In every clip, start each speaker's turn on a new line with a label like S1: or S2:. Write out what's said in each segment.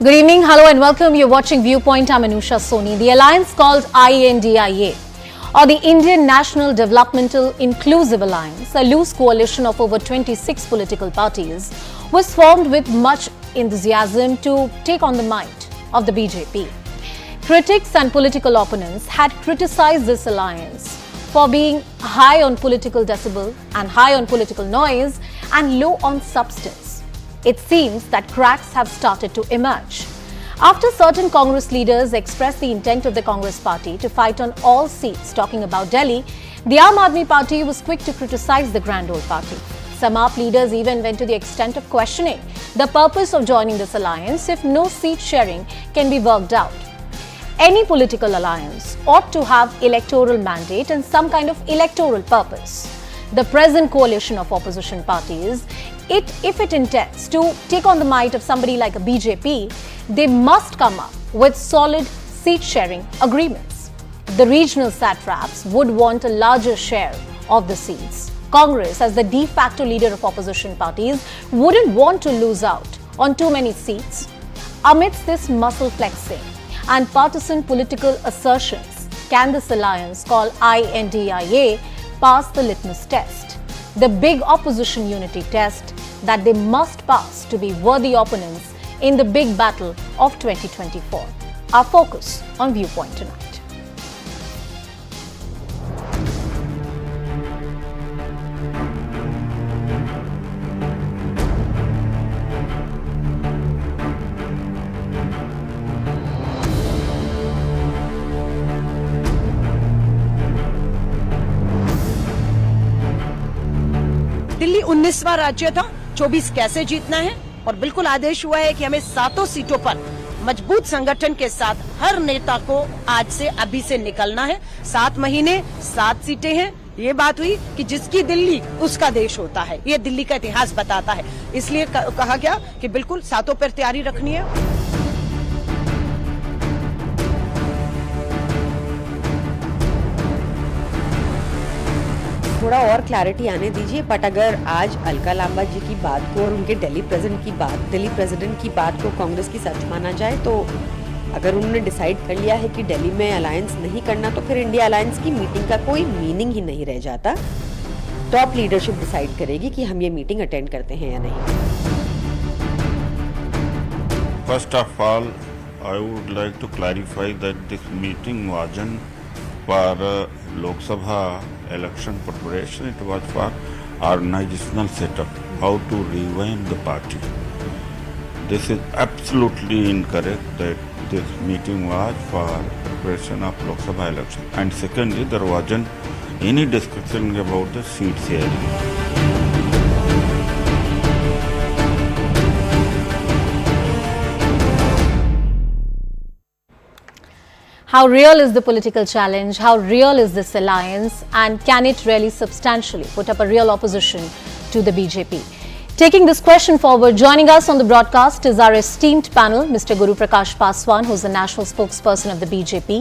S1: Good evening, hello and welcome. You're watching Viewpoint. I'm Anusha Soni. The alliance called INDIA, or the Indian National Developmental Inclusive Alliance, a loose coalition of over 26 political parties, was formed with much enthusiasm to take on the might of the BJP. Critics and political opponents had criticized this alliance for being high on political decibel and high on political noise and low on substance. It seems that cracks have started to emerge. After certain Congress leaders expressed the intent of the Congress party to fight on all seats talking about Delhi, the Aam Aadmi Party was quick to criticize the grand old party. Some AAP leaders even went to the extent of questioning the purpose of joining this alliance if no seat sharing can be worked out. Any political alliance ought to have electoral mandate and some kind of electoral purpose. The present coalition of opposition parties, if it intends to take on the might of somebody like a BJP, they must come up with solid seat-sharing agreements. The regional satraps would want a larger share of the seats. Congress, as the de facto leader of opposition parties, wouldn't want to lose out on too many seats. Amidst this muscle flexing and partisan political assertions, can this alliance called INDIA pass the litmus test, the big opposition unity test that they must pass to be worthy opponents in the big battle of 2024? Our focus on Viewpoint tonight.
S2: Delhi 19वां राज्य था, 24 कैसे जीतना है और बिल्कुल आदेश हुआ है कि हमें 7 सीटों पर मजबूत संगठन के साथ हर नेता को आज से अभी से निकलना है। 7 महीने 7 सीटें हैं। ये बात हुई कि जिसकी दिल्ली उसका देश होता है, ये दिल्ली का इतिहास बताता है। इसलिए कहा गया कि बिल्कुल 7 पर तैयारी रखनी है।
S3: थोड़ा और क्लैरिटी आने दीजिए, बट अगर आज अलका लांबा जी की बात को और उनके दिल्ली प्रेसिडेंट की बात को कांग्रेस की सच माना जाए, तो अगर उन्होंने डिसाइड कर लिया है कि दिल्ली में अलायंस नहीं करना, तो फिर इंडिया अलायंस की मीटिंग का कोई मीनिंग ही नहीं रह जाता। टॉप लीडरशिप डिसाइड करेगी कि हम ये मीटिंग अटेंड करते हैं या नहीं।
S4: First of all, I would like to clarify that this meeting wasn't for Lok Sabha election preparation. It was for organizational setup, how to revamp the party. This is absolutely incorrect that this meeting was for preparation of Lok Sabha election. And secondly, there wasn't any discussion about the seat sharing.
S1: How real is the political challenge? How real is this alliance? And can it really substantially put up a real opposition to the BJP? Taking this question forward, joining us on the broadcast is our esteemed panel, Mr. Guru Prakash Paswan, who is the national spokesperson of the BJP,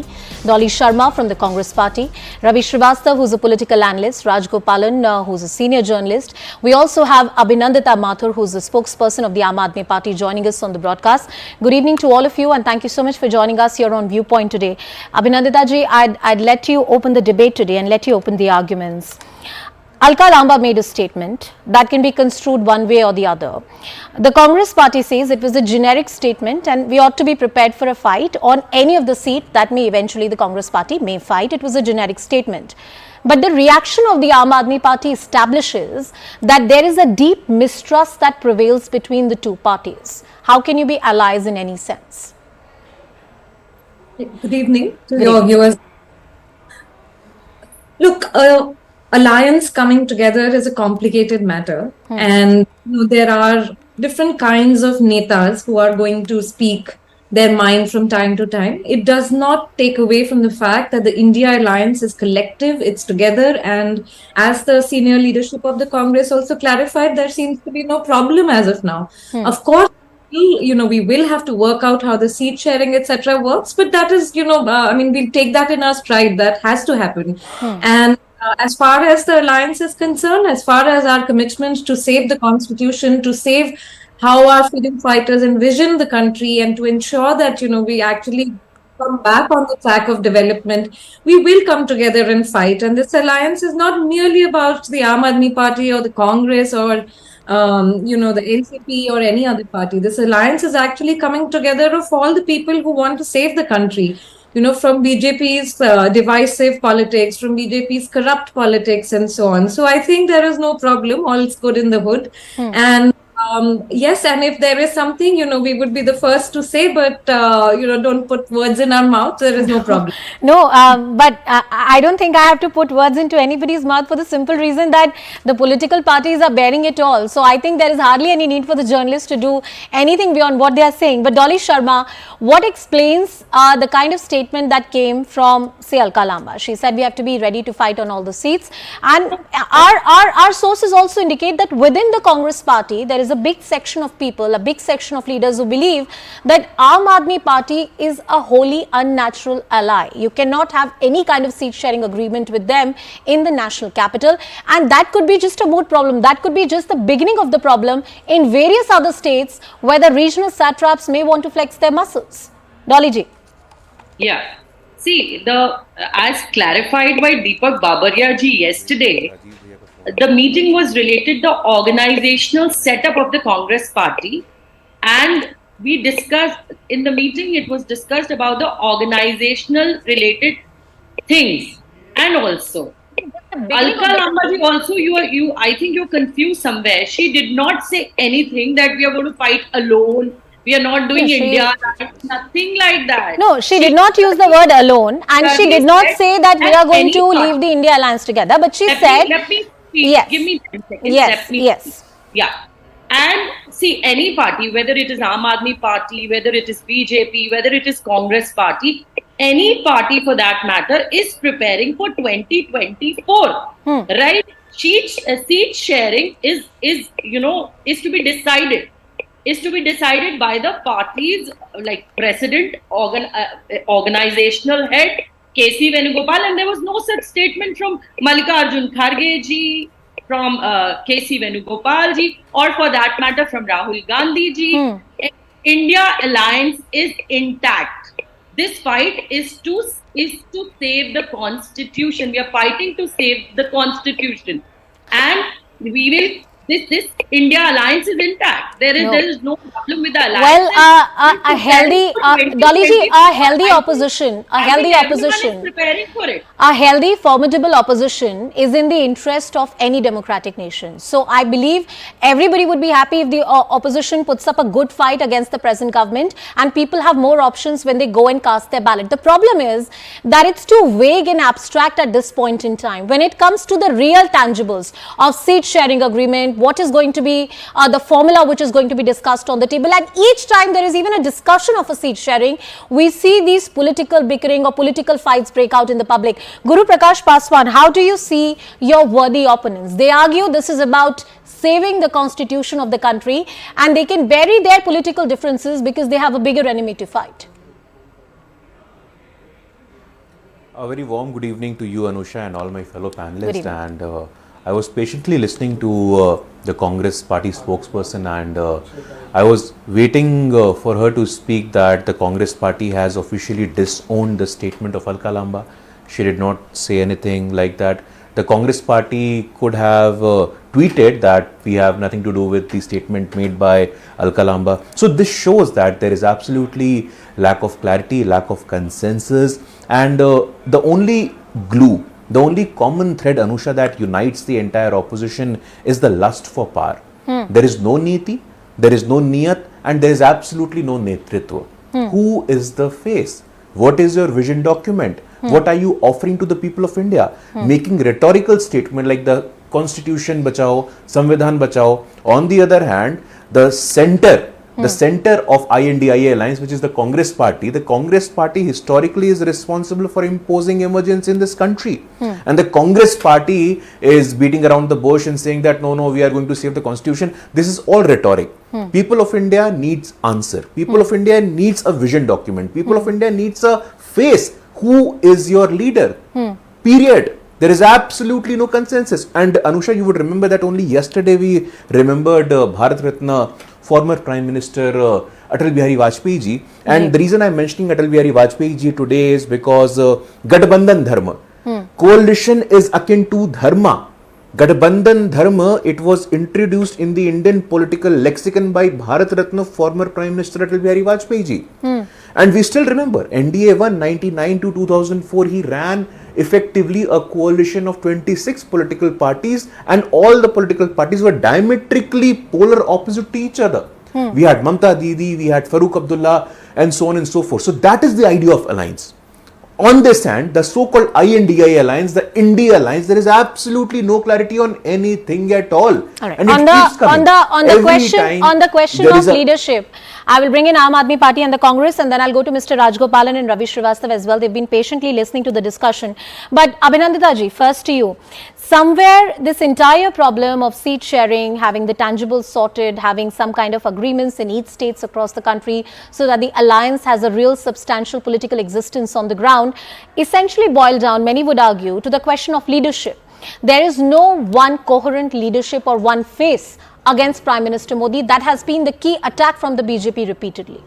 S1: Dolly Sharma from the Congress Party, Ravi Srivastav, who is a political analyst, Raj Gopalan, who is a senior journalist. We also have Abhinandita Mathur, who is the spokesperson of the Aam Aadmi Party, joining us on the broadcast. Good evening to all of you, and thank you so much for joining us here on Viewpoint today. Abhinandita ji, I'd let you open the debate today and let you open the arguments. Alka Lamba made a statement that can be construed one way or the other. The Congress party says it was a generic statement and we ought to be prepared for a fight on any of the seats that may eventually the Congress party may fight. It was a generic statement. But the reaction of the Aam Aadmi Party establishes that there is a deep mistrust that prevails between the two parties. How can you be allies in any sense?
S5: Good evening to your viewers. Look, alliance coming together is a complicated matter, and there are different kinds of netas who are going to speak their mind from time to time. It does not take away from the fact that the India alliance is collective, it's together, and as the senior leadership of the Congress also clarified, there seems to be no problem as of now. Of course, we will have to work out how the seat sharing, etc. works, but that is, we'll take that in our stride. That has to happen. And as far as the alliance is concerned, as far as our commitment to save the constitution, to save how our freedom fighters envision the country, and to ensure that, we actually come back on the track of development, we will come together and fight. And this alliance is not merely about the Aam Aadmi Party or the Congress or the NCP or any other party. This alliance is actually coming together of all the people who want to save the country. From BJP's divisive politics, from BJP's corrupt politics, and so on. So I think there is no problem. All's good in the hood. And yes, and if there is something, we would be the first to say, but, don't put words in our mouth. There is no problem.
S1: No, but I don't think I have to put words into anybody's mouth for the simple reason that the political parties are bearing it all. So I think there is hardly any need for the journalists to do anything beyond what they are saying. But Dolly Sharma, what explains the kind of statement that came from, say, Alka Lamba? She said we have to be ready to fight on all the seats. And our sources also indicate that within the Congress party, there is a big section of people, a big section of leaders who believe that Aam Aadmi Party is a wholly unnatural ally. You cannot have any kind of seat sharing agreement with them in the national capital, and that could be just a moot problem. That could be just the beginning of the problem in various other states where the regional satraps may want to flex their muscles. Dolly ji.
S6: Yeah. See, as clarified by Deepak Babaria ji yesterday, the meeting was related the organizational setup of the Congress party, and we discussed in the meeting, it was discussed about the organizational related things. And also Alka Lamba ji, also I think you're confused somewhere. She did not say anything that we are going to fight alone. We are not doing India, nothing like that.
S1: No, she did not use the word alone, and she did not say that we are going to leave the India alliance together, but she said...
S6: Let me
S1: yes.
S6: Give me 10 seconds.
S1: Yes.
S6: Yeah. And see, any party, whether it is Aam Aadmi Party, whether it is BJP, whether it is Congress Party, any party for that matter is preparing for 2024. Right? Seat sharing is to be decided. Is to be decided by the party's like president, organizational head, K.C. Venugopal, and there was no such statement from Mallikarjun Kharge ji, from K.C. Venugopal ji, or for that matter from Rahul Gandhi ji. India alliance is intact. This fight is to save the constitution. We are fighting to save the constitution, and we will. This India alliance is intact. There is no problem with the alliance.
S1: Well, a healthy, Dolly ji, a healthy opposition,
S6: is preparing for it.
S1: A healthy, formidable opposition is in the interest of any democratic nation. So I believe everybody would be happy if the opposition puts up a good fight against the present government, and people have more options when they go and cast their ballot. The problem is that it's too vague and abstract at this point in time. When it comes to the real tangibles of seat sharing agreement, what is going to be the formula which is going to be discussed on the table, and each time there is even a discussion of a seat sharing, we see these political bickering or political fights break out in the public. Guru Prakash Paswan, how do you see your worthy opponents? They argue this is about saving the constitution of the country, and they can bury their political differences because they have a bigger enemy to fight.
S7: A very warm good evening to you, Anusha, and all my fellow panelists. And I was patiently listening to the Congress party spokesperson, and I was waiting for her to speak that the Congress party has officially disowned the statement of Alka Lamba. She did not say anything like that. The Congress party could have tweeted that we have nothing to do with the statement made by Alka Lamba. So this shows that there is absolutely lack of clarity, lack of consensus, and the only glue, the only common thread, Anusha, that unites the entire opposition is the lust for power. There is no niti, there is no niyat, and there is absolutely no netritva. Who is the face? What is your vision document? What are you offering to the people of India? Making rhetorical statement like the Constitution bachao, Samvidhan bachao. On the other hand, the center of INDIA alliance, which is the Congress party historically is responsible for imposing emergence in this country. And the Congress party is beating around the bush and saying that no, we are going to save the constitution. This is all rhetoric. People of India needs answer. People of India needs a vision document. People of India needs a face. Who is your leader? Period. There is absolutely no consensus. And Anusha, you would remember that only yesterday we remembered Bharat Ratna former Prime Minister Atal Bihari Vajpayee ji. And the reason I'm mentioning Atal Bihari Vajpayee ji today is because Gadbandhan Dharma. Coalition is akin to Dharma. Gadbandhan Dharma, it was introduced in the Indian political lexicon by Bharat Ratna former Prime Minister Atal Bihari Vajpayee ji. And we still remember, NDA won 99 to 2004, he ran effectively a coalition of 26 political parties, and all the political parties were diametrically polar opposite to each other. We had Mamta Didi, we had Farooq Abdullah, and so on and so forth. So that is the idea of alliance. On this hand, the so-called INDI alliance, the India alliance, there is absolutely no clarity on anything at all.
S1: All right.
S7: And
S1: On the question of leadership, I will bring in Aam Aadmi Party and the Congress, and then I'll go to Mr. Rajgopalan and Ravi Srivastava as well. They've been patiently listening to the discussion. But Abhinandita ji, first to you. Somewhere this entire problem of seat sharing, having the tangibles sorted, having some kind of agreements in each states across the country so that the alliance has a real substantial political existence on the ground, essentially boiled down, many would argue, to the question of leadership. There is no one coherent leadership or one face against Prime Minister Modi. That has been the key attack from the BJP repeatedly.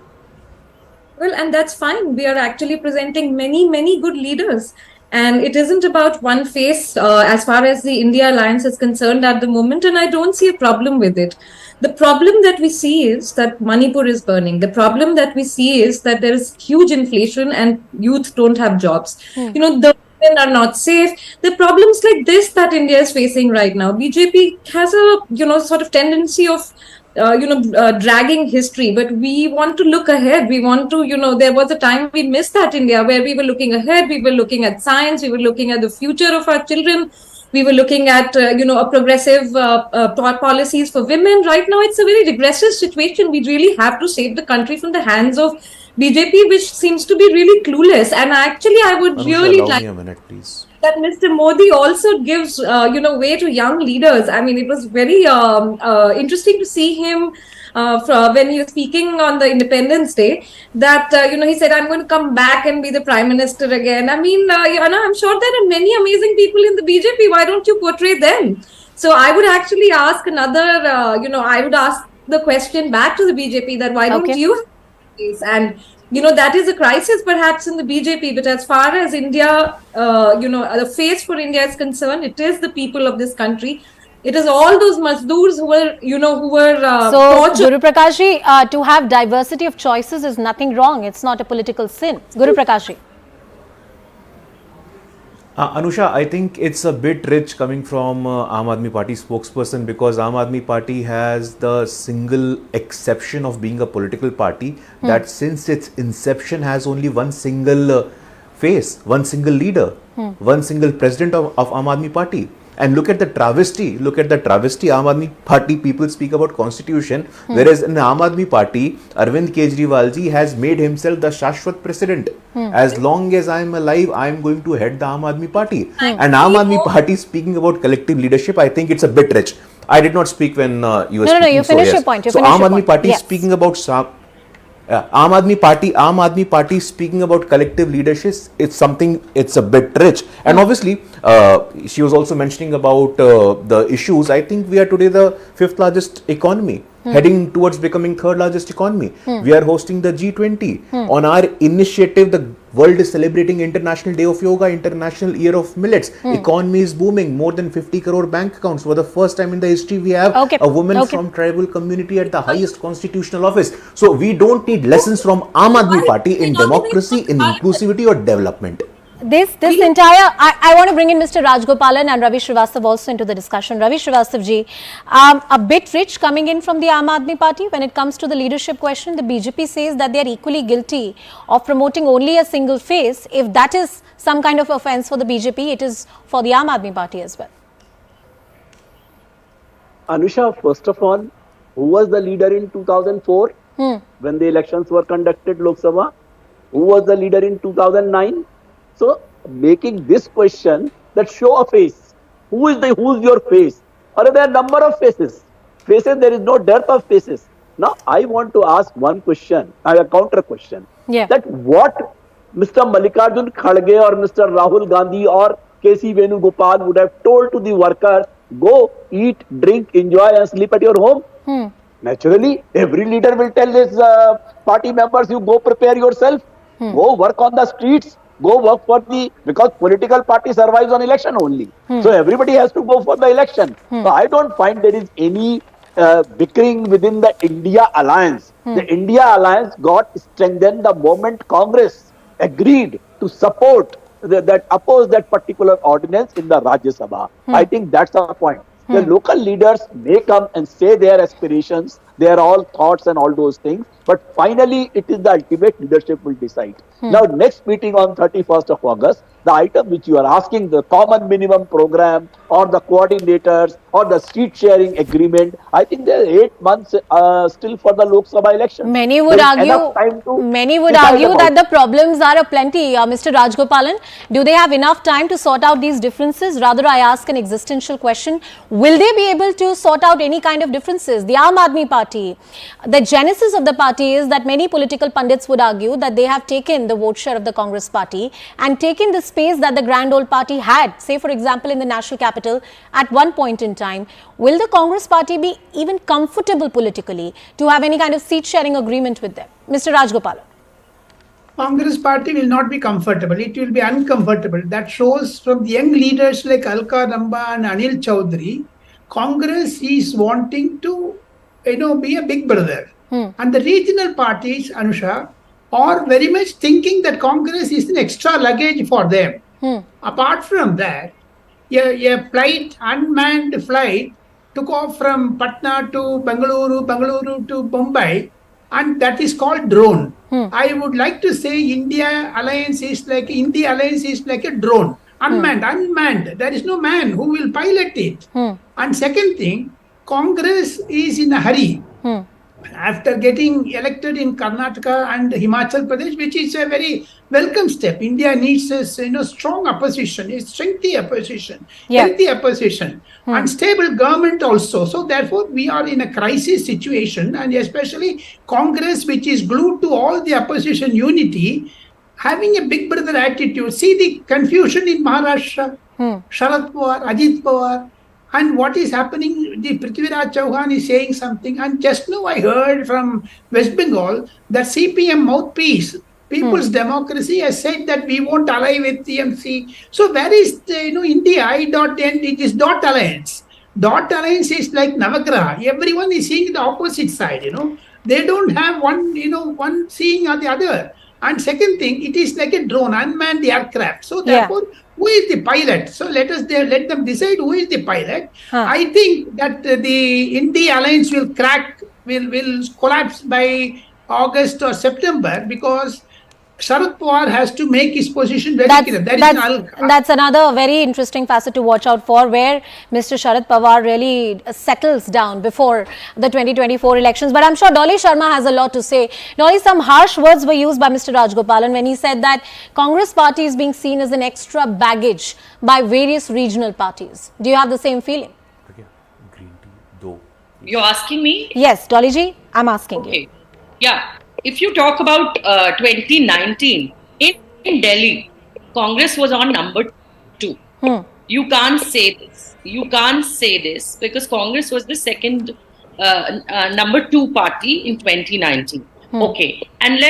S5: Well, and that's fine. We are actually presenting many, many good leaders. And it isn't about one face as far as the India alliance is concerned at the moment. And I don't see a problem with it. The problem that we see is that Manipur is burning. The problem that we see is that there is huge inflation and youth don't have jobs. You know, the women are not safe. The problems like this that India is facing right now, BJP has a, sort of tendency of dragging history, but we want to look ahead. We want to, there was a time we missed that India where we were looking ahead. We were looking at science. We were looking at the future of our children. We were looking at, a progressive policies for women. Right now, it's a very regressive situation. We really have to save the country from the hands of BJP, which seems to be really clueless. And actually, I would really like
S7: a minute, please.
S5: That Mr. Modi also gives, way to young leaders. I mean, it was very interesting to see him when he was speaking on the Independence Day that, he said, I'm going to come back and be the Prime Minister again. I mean, I'm sure there are many amazing people in the BJP. Why don't you portray them? So I would actually ask another, I would ask the question back to the BJP that why don't you? And that is a crisis perhaps in the BJP, but as far as India, the face for India is concerned, it is the people of this country. It is all those Mazdoors who were,
S1: so, Guru Prakash ji, to have diversity of choices is nothing wrong. It's not a political sin. Guru Prakash ji.
S7: Anusha, I think it's a bit rich coming from Aam Aadmi Party spokesperson, because Aam Aadmi Party has the single exception of being a political party that since its inception has only one single face, one single leader, one single president of Aam Aadmi Party. And look at the travesty, Aam Aadmi Party people speak about constitution, whereas in the Aam Aadmi Party, Arvind Kejriwal ji has made himself the Shashwat president. As long as I am alive, I am going to head the Aam Aadmi Party. And Aam Aadmi Party speaking about collective leadership, I think it's a bit rich. I did not speak when you were speaking.
S1: No, you finish your point.
S7: So Aam Aadmi Party is speaking about Aam Aadmi Party speaking about collective leadership, it's a bit rich. And obviously, she was also mentioning about the issues. I think we are today the 5th largest economy, heading towards becoming 3rd largest economy. We are hosting the G20. On our initiative, the world is celebrating International Day of Yoga, International Year of Millets. Economy is booming. More than 50 crore bank accounts. For the first time in the history, we have a woman from tribal community at the highest constitutional office. So we don't need lessons from Aam Aadmi Party in democracy, in inclusivity or development.
S1: This entire, I want to bring in Mr. Rajgopalan and Ravi Srivastava also into the discussion. Ravi Srivastava ji, a bit rich coming in from the Aam Aadmi Party when it comes to the leadership question. The BJP says that they are equally guilty of promoting only a single face. If that is some kind of offence for the BJP, it is for the Aam Aadmi Party as well.
S8: Anusha, first of all, who was the leader in 2004 when the elections were conducted, Lok Sabha? Who was the leader in 2009? So, making this question that show a face. Who's your face? Or there are number of faces. Faces, there is no dearth of faces. Now, I want to ask one question, a counter question. That what Mr. Mallikarjun Kharge or Mr. Rahul Gandhi or K.C. Venugopal would have told to the workers, go eat, drink, enjoy and sleep at your home. Naturally, every leader will tell his party members, you go prepare yourself, go work on the streets, go work for because political party survives on election only. So everybody has to go for the election. So I don't find there is any bickering within the India alliance. The India alliance got strengthened the moment Congress agreed to support that oppose that particular ordinance in the Rajya Sabha. I think that's the point. The local leaders may come and say their aspirations, their all thoughts and all those things, but finally it is the ultimate leadership will decide. Now, next meeting on 31st of August, the item which you are asking, the common minimum program or the coordinators or the seat sharing agreement, I think there are 8 months still for the Lok Sabha election.
S1: Many would argue that the problems are aplenty. Mr. Rajgopalan, do they have enough time to sort out these differences? Rather, I ask an existential question. Will they be able to sort out any kind of differences? The Aam Aadmi Party, the genesis of the party is that many political pundits would argue that they have taken the vote share of the Congress party and taken the space that the grand old party had, say for example in the national capital at one point in time. Will the Congress party be even comfortable politically to have any kind of seat sharing agreement with them? Mr. Rajgopalan.
S9: Congress party will not be comfortable. It will be uncomfortable. That shows from the young leaders like Alka Ramba and Anil Chaudhary, Congress is wanting to, be a big brother. And the regional parties, Anusha, are very much thinking that Congress is an extra luggage for them. Apart from that, a unmanned flight took off from Patna to Bengaluru to Mumbai, and that is called drone. I would like to say India alliance is like a drone, unmanned. There is no man who will pilot it. And second thing, Congress is in a hurry. After getting elected in Karnataka and Himachal Pradesh, which is a very welcome step. India needs a strong opposition, a strengthy opposition, healthy opposition, and stable government also. So therefore, we are in a crisis situation, and especially Congress, which is glued to all the opposition unity, having a big brother attitude. See the confusion in Maharashtra, Sharad Pawar, Ajit Pawar. And what is happening, the Prithviraj Chauhan is saying something. And just now I heard from West Bengal that CPM mouthpiece, People's Democracy, has said that we won't ally with TMC. So where is India? It is dot alliance. Dot alliance is like Navagraha. Everyone is seeing the opposite side, They don't have one seeing on the other. And second thing, it is like a drone, unmanned aircraft. So therefore, who is the pilot? So let them decide who is the pilot. I think that the India alliance will collapse by August or September, because Sharad Pawar has to make his position very clear. That's
S1: another very interesting facet to watch out for, where Mr. Sharad Pawar really settles down before the 2024 elections. But I'm sure Dolly Sharma has a lot to say. Dolly, some harsh words were used by Mr. Rajgopalan when he said that Congress party is being seen as an extra baggage by various regional parties. Do you have the same feeling?
S6: You're asking me?
S1: Yes, Dolly ji, I'm asking you.
S6: Yeah. If you talk about 2019, in Delhi, Congress was on number 2. You can't say this. You can't say this because Congress was the second number 2 party in 2019. Okay. And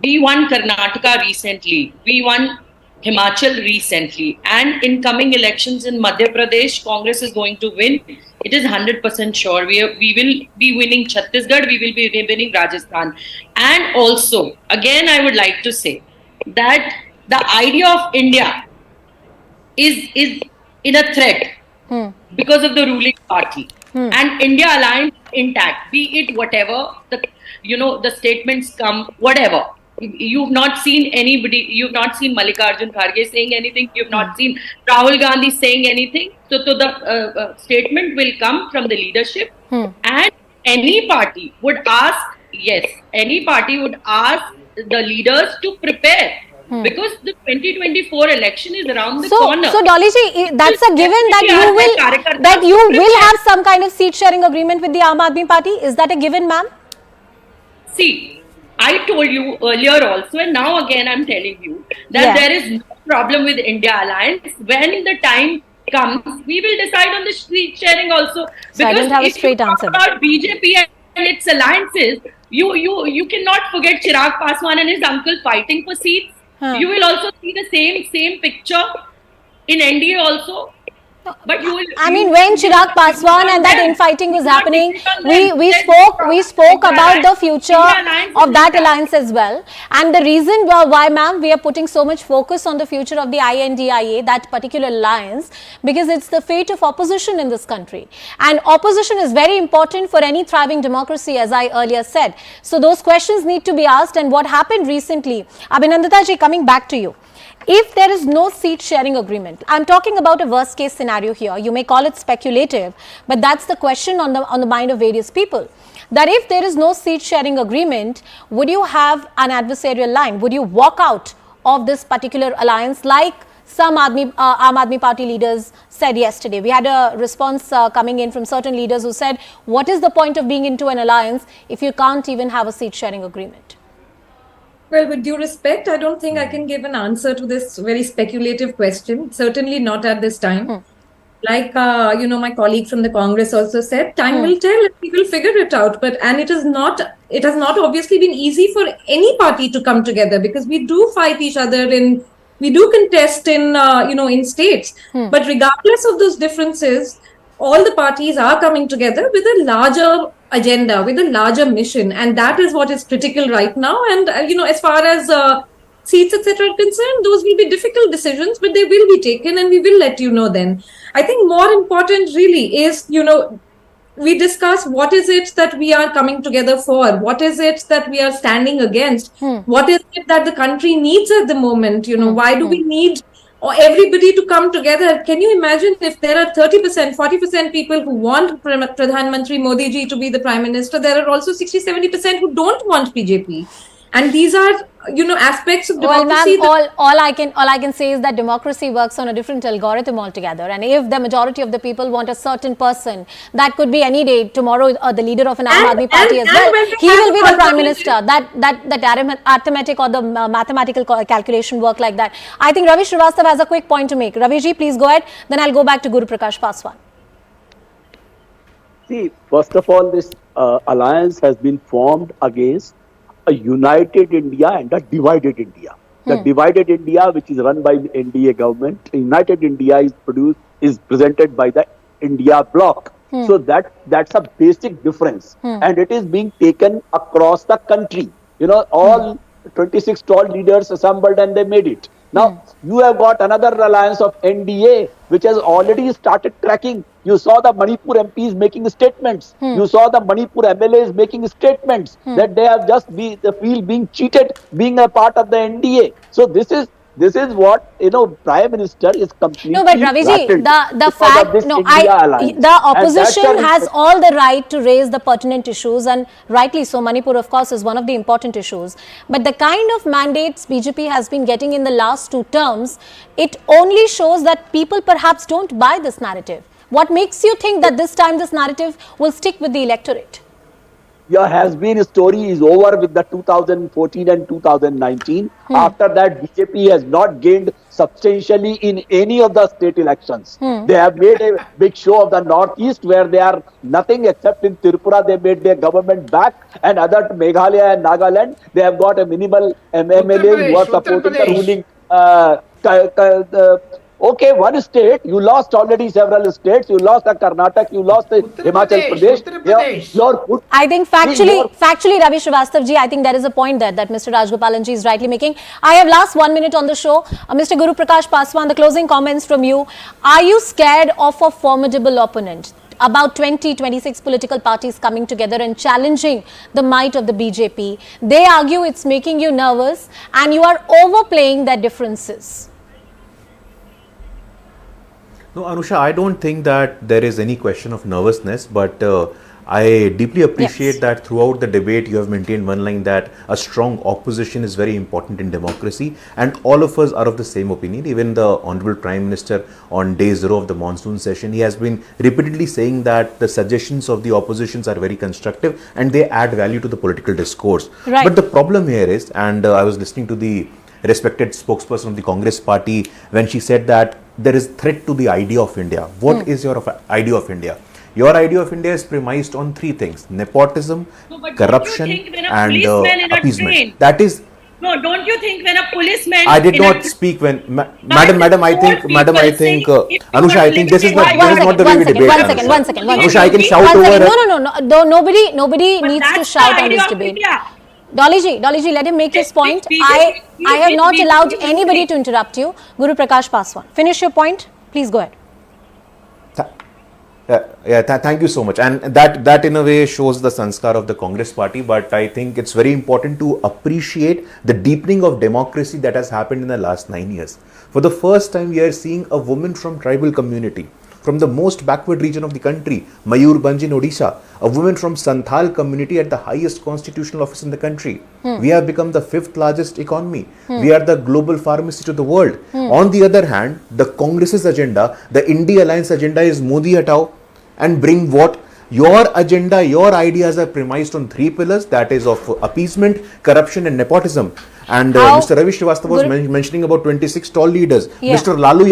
S6: we won Karnataka recently. We won Himachal recently. And in coming elections in Madhya Pradesh, Congress is going to win. It is 100% sure. We will be winning Chhattisgarh. We will be winning Rajasthan. And also, again, I would like to say that the idea of India is in a threat because of the ruling party. And India alliance intact, be it whatever, the statements come, whatever. You've not seen anybody, you've not seen Mallikarjun Kharge saying anything, you've not seen Rahul Gandhi saying anything. So the statement will come from the leadership, and any party would ask, any party would ask the leaders to prepare. Because the 2024 election is around the corner.
S1: So Dolly ji, that's a given that you will have some kind of seat sharing agreement with the Aam Aadmi Party. Is that a given, ma'am?
S6: See, I told you earlier also, and now again I'm telling you that there is no problem with India alliance. When the time comes, we will decide on the seat sharing also.
S1: So I don't have a straight answer.
S6: About BJP its alliances, you cannot forget Chirag Paswan and his uncle fighting for seats. You will also see the same picture in NDA also. But you will,
S1: I mean, when Chirag Paswan and that infighting was happening, we spoke about the future of that alliance as well. And the reason why, ma'am, we are putting so much focus on the future of the INDIA, that particular alliance, because it's the fate of opposition in this country. And opposition is very important for any thriving democracy, as I earlier said. So those questions need to be asked. And what happened recently, Abhinandita ji, coming back to you. If there is no seat sharing agreement, I'm talking about a worst case scenario here. You may call it speculative, but that's the question on the mind of various people. That if there is no seat sharing agreement, would you have an adversarial line? Would you walk out of this particular alliance like some Aam Aadmi Party leaders said yesterday? We had a response coming in from certain leaders who said, what is the point of being into an alliance if you can't even have a seat sharing agreement?
S5: Well, with due respect, I don't think I can give an answer to this very speculative question. Certainly not at this time. Like, my colleague from the Congress also said, time will tell, we will figure it out. And it has not obviously been easy for any party to come together, because we do fight each other we do contest in states. But regardless of those differences, all the parties are coming together with a larger agenda, with a larger mission, and that is what is critical right now. And as far as seats, etc., are concerned, those will be difficult decisions, but they will be taken, and we will let you know then. I think more important really is, we discuss what is it that we are coming together for, what is it that we are standing against, what is it that the country needs at the moment, why do we need or everybody to come together? Can you imagine if there are 30%, 40% people who want Pradhan Mantri Modi ji to be the Prime Minister, there are also 60-70% who don't want BJP. And these are, aspects of democracy.
S1: Well, ma'am, all I can say is that democracy works on a different algorithm altogether. And if the majority of the people want a certain person, that could be any day, tomorrow, the leader of an Aam Aadmi Party as well, he will be the Prime Minister. That arithmetic or the mathematical calculation work like that. I think Ravi Srivastava has a quick point to make. Ravi ji, please go ahead. Then I'll go back to Guru Prakash Paswan.
S8: See, first of all, this alliance has been formed against a united India and a divided India. The divided India, which is run by the NDA government, united India is presented by the India bloc. So that's a basic difference, and it is being taken across the country. All 26 tall leaders assembled and they made it. Now, you have got another alliance of NDA, which has already started cracking. You saw the Manipur MPs making statements. You saw the Manipur MLAs making statements that they have just feel being cheated, being a part of the NDA. So this is what Prime Minister is completely.
S1: No, but Raviji, the fact the opposition has all the right to raise the pertinent issues, and rightly so. Manipur, of course, is one of the important issues. But the kind of mandates BJP has been getting in the last 2 terms, it only shows that people perhaps don't buy this narrative. What makes you think that this time this narrative will stick with the electorate?
S8: Your has-been story is over with the 2014 and 2019. After that, BJP has not gained substantially in any of the state elections. They have made a big show of the Northeast, where they are nothing except in Tripura. They made their government back, and other Meghalaya and Nagaland, they have got a minimal MLA who are supporting the ruling. Okay, one state, you lost already several states, you lost the Karnataka, you lost the Himachal Pradesh.
S1: I think factually, Ravi Srivastava ji, I think there is a point there that Mr. Rajgopalan ji is rightly making. I have last 1 minute on the show. Mr. Guru Prakash Paswan, the closing comments from you. Are you scared of a formidable opponent? About 26 political parties coming together and challenging the might of the BJP. They argue it's making you nervous and you are overplaying their differences.
S7: No, Anusha, I don't think that there is any question of nervousness, but I deeply appreciate that throughout the debate you have maintained one line that a strong opposition is very important in democracy, and all of us are of the same opinion. Even the Honorable Prime Minister on day 0 of the monsoon session, he has been repeatedly saying that the suggestions of the oppositions are very constructive and they add value to the political discourse. Right. But the problem here is, and I was listening to the respected spokesperson of the Congress party when she said that there is threat to the idea of India. What is your idea of India? Your idea of India is premised on three things: nepotism,
S6: No, but don't you
S7: corruption,
S6: think when a
S7: and
S6: policeman in a
S7: appeasement.
S6: train-
S7: That is.
S6: No, don't you think when a policeman...
S7: I did
S6: in a-
S7: not speak when, madam. I think,
S6: People
S7: Anusha,
S6: saying
S7: I think this is not the way we debate.
S1: One second.
S7: Anusha, I can shout
S1: One
S7: over.
S1: second. No, nobody
S6: But
S1: needs to
S6: that's
S1: shout
S6: the
S1: on
S6: idea
S1: this
S6: of
S1: debate.
S6: India.
S1: Dolly ji, let him make his point. I have not allowed anybody to interrupt you. Guru Prakash Paswan, finish your point. Please go ahead.
S7: Thank you so much. And that in a way shows the sanskar of the Congress party. But I think it's very important to appreciate the deepening of democracy that has happened in the last 9 years. For the first time, we are seeing a woman from tribal community, from the most backward region of the country, Mayurbhanj in Odisha, a woman from Santhal community at the highest constitutional office in the country. We have become the 5th largest economy. We are the global pharmacy to the world. On the other hand, the Congress's agenda, the India Alliance agenda is Modi Hatao and bring what? Your agenda, your ideas are premised on 3 pillars, that is of appeasement, corruption and nepotism. And Mr. Ravi Srivastava was mentioning about 26 tall leaders.
S1: Yeah.
S7: Mr. Lalu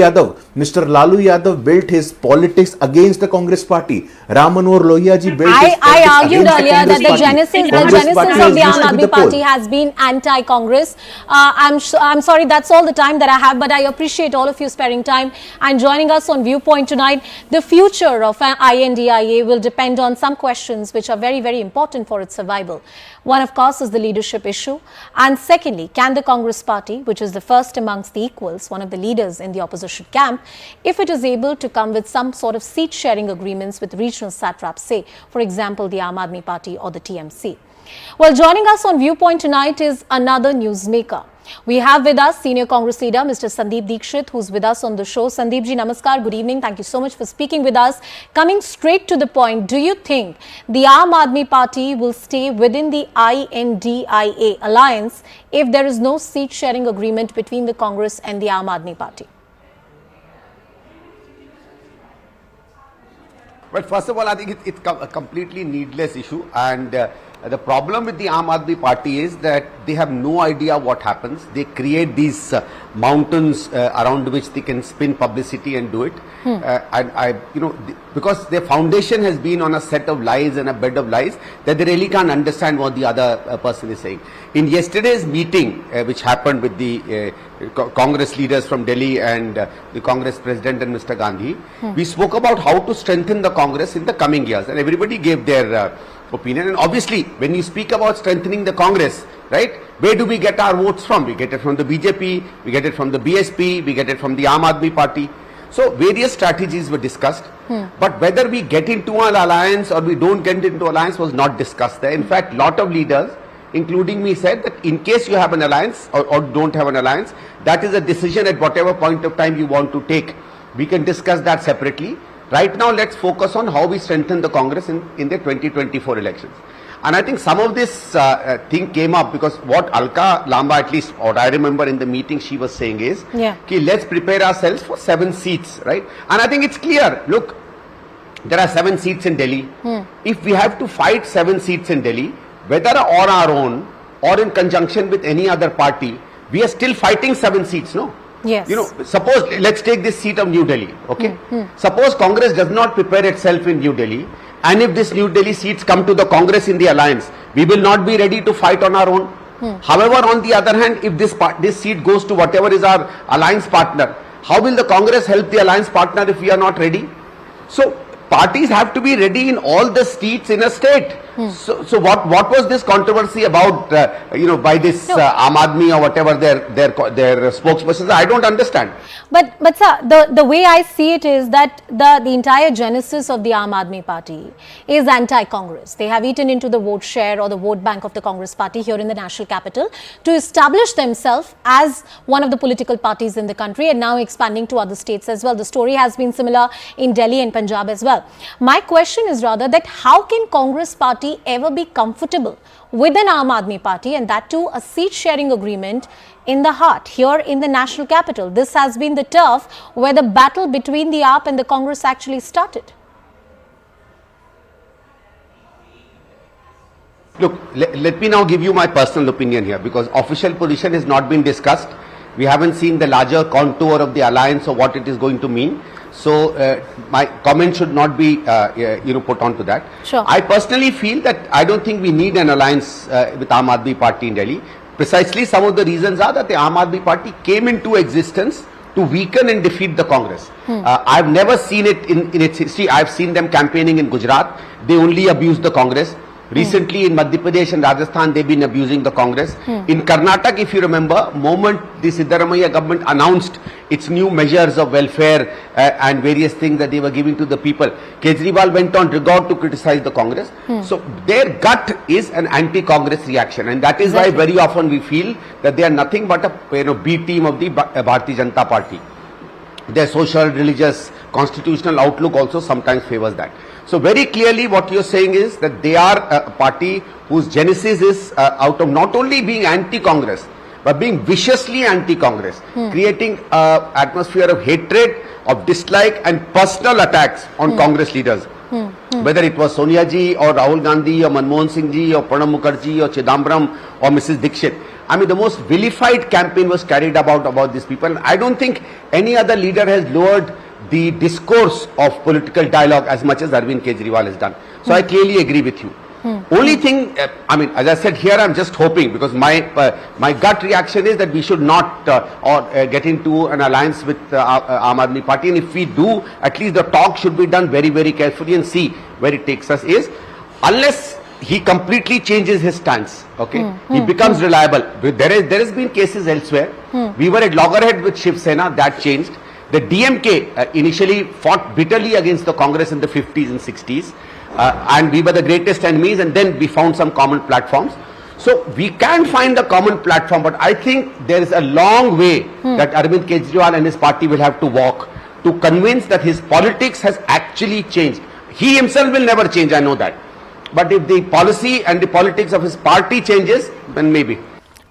S7: Yadav built his politics against the Congress party. Ram Manohar Lohia ji built his
S1: I
S7: politics
S1: argued
S7: against
S1: earlier that the
S7: Congress
S1: genesis
S7: party.
S1: of the
S7: Congress
S1: Aam
S7: party
S1: Aadmi
S7: has
S1: Party
S7: used to be the
S1: has been anti-Congress. I'm sorry, that's all the time that I have, but I appreciate all of you sparing time and joining us on Viewpoint tonight. The future of INDIA will depend on some questions which are very, very important for its survival. One, of course, is the leadership issue. And secondly, can the Congress party, which is the first amongst the equals, one of the leaders in the opposition camp, if it is able to come with some sort of seat-sharing agreements with regional satraps, say, for example, the Aam Aadmi Party or the TMC. Well, joining us on Viewpoint tonight is another newsmaker. We have with us senior Congress leader Mr. Sandeep Dikshit, who's with us on the show. Sandeep ji, namaskar, good evening. Thank you so much for speaking with us. Coming straight to the point, do you think the Aam Aadmi Party will stay within the INDIA alliance if there is no seat sharing agreement between the Congress and the Aam Aadmi Party?
S10: Well, first of all, I think it's a completely needless issue, and the problem with the Aam Aadmi Party is that they have no idea what happens. They create these mountains around which they can spin publicity and do it. Because their foundation has been on a set of lies and a bed of lies, that they really can't understand what the other person is saying. In yesterday's meeting, which happened with the Congress leaders from Delhi and the Congress President and Mr. Gandhi, we spoke about how to strengthen the Congress in the coming years, and everybody gave their opinion. And obviously, when you speak about strengthening the Congress, right, where do we get our votes from? We get it from the BJP, we get it from the BSP, we get it from the Aam Aadmi Party. So various strategies were discussed, but whether we get into an alliance or we don't get into alliance was not discussed there. In fact, lot of leaders, including me, said that in case you have an alliance or don't have an alliance, that is a decision at whatever point of time you want to take. We can discuss that separately. Right now, let's focus on how we strengthen the Congress in the 2024 elections. And I think some of this thing came up because what Alka Lamba, at least what I remember in the meeting she was saying is, let's prepare ourselves for 7 seats, right? And I think it's clear, look, there are 7 seats in Delhi. If we have to fight 7 seats in Delhi, whether on our own or in conjunction with any other party, we are still fighting 7 seats, no?
S1: Yes.
S10: You know, suppose, let's take this seat of New Delhi, okay? Suppose Congress does not prepare itself in New Delhi, and if this New Delhi seats come to the Congress in the alliance, we will not be ready to fight on our own. However, on the other hand, if this seat goes to whatever is our alliance partner, how will the Congress help the alliance partner if we are not ready? So, parties have to be ready in all the seats in a state. So what was this controversy about, by this Aam Aadmi or whatever their spokespersons? I don't understand.
S1: But sir, the way I see it is that the entire genesis of the Aam Aadmi Party is anti-Congress. They have eaten into the vote share or the vote bank of the Congress Party here in the national capital to establish themselves as one of the political parties in the country and now expanding to other states as well. The story has been similar in Delhi and Punjab as well. My question is rather that how can Congress Party ever be comfortable with an Aam Aadmi Party, and that too a seat sharing agreement in the heart here in the national capital? This has been the turf where the battle between the AAP and the Congress actually started.
S10: Look, let me now give you my personal opinion here, because official position has not been discussed. We haven't seen the larger contour of the alliance or what it is going to mean. So my comment should not be put on to that.
S1: Sure.
S10: I personally feel that I don't think we need an alliance with Aam Aadmi Party in Delhi. Precisely some of the reasons are that the Aam Aadmi Party came into existence to weaken and defeat the Congress. I've never seen it in its history. I've seen them campaigning in Gujarat. They only abused the Congress. Recently in Madhya Pradesh and Rajasthan, they've been abusing the Congress. In Karnataka, if you remember, moment the Siddaramaiah government announced its new measures of welfare and various things that they were giving to the people, Kejriwal went on record to criticize the Congress. So their gut is an anti-Congress reaction, and that is why very often we feel that they are nothing but a B team of the Bharatiya Janata Party. Their social, religious, constitutional outlook also sometimes favors that. So very clearly what you're saying is that they are a party whose genesis is out of not only being anti-Congress, but being viciously anti-Congress, creating an atmosphere of hatred, of dislike and personal attacks on Congress leaders. Whether it was Sonia ji or Rahul Gandhi or Manmohan Singh ji or Pranab Mukherjee or Chidambaram or Mrs. Dixit. I mean, the most vilified campaign was carried about these people. I don't think any other leader has lowered the discourse of political dialogue as much as Arvind Kejriwal has done. So I clearly agree with you. Only thing, I mean, as I said here, I'm just hoping, because my gut reaction is that we should not get into an alliance with Aam Aadmi Party, and if we do, at least the talk should be done very, very carefully and see where it takes us. Is unless he completely changes his stance, okay, he becomes reliable. There has been cases elsewhere. We were at loggerhead with Shiv Sena, that changed. The DMK initially fought bitterly against the Congress in the 50s and 60s. And we were the greatest enemies, and then we found some common platforms. So we can find a common platform, but I think there is a long way that Arvind Kejriwal and his party will have to walk to convince that his politics has actually changed. He himself will never change, I know that. But if the policy and the politics of his party changes, then maybe.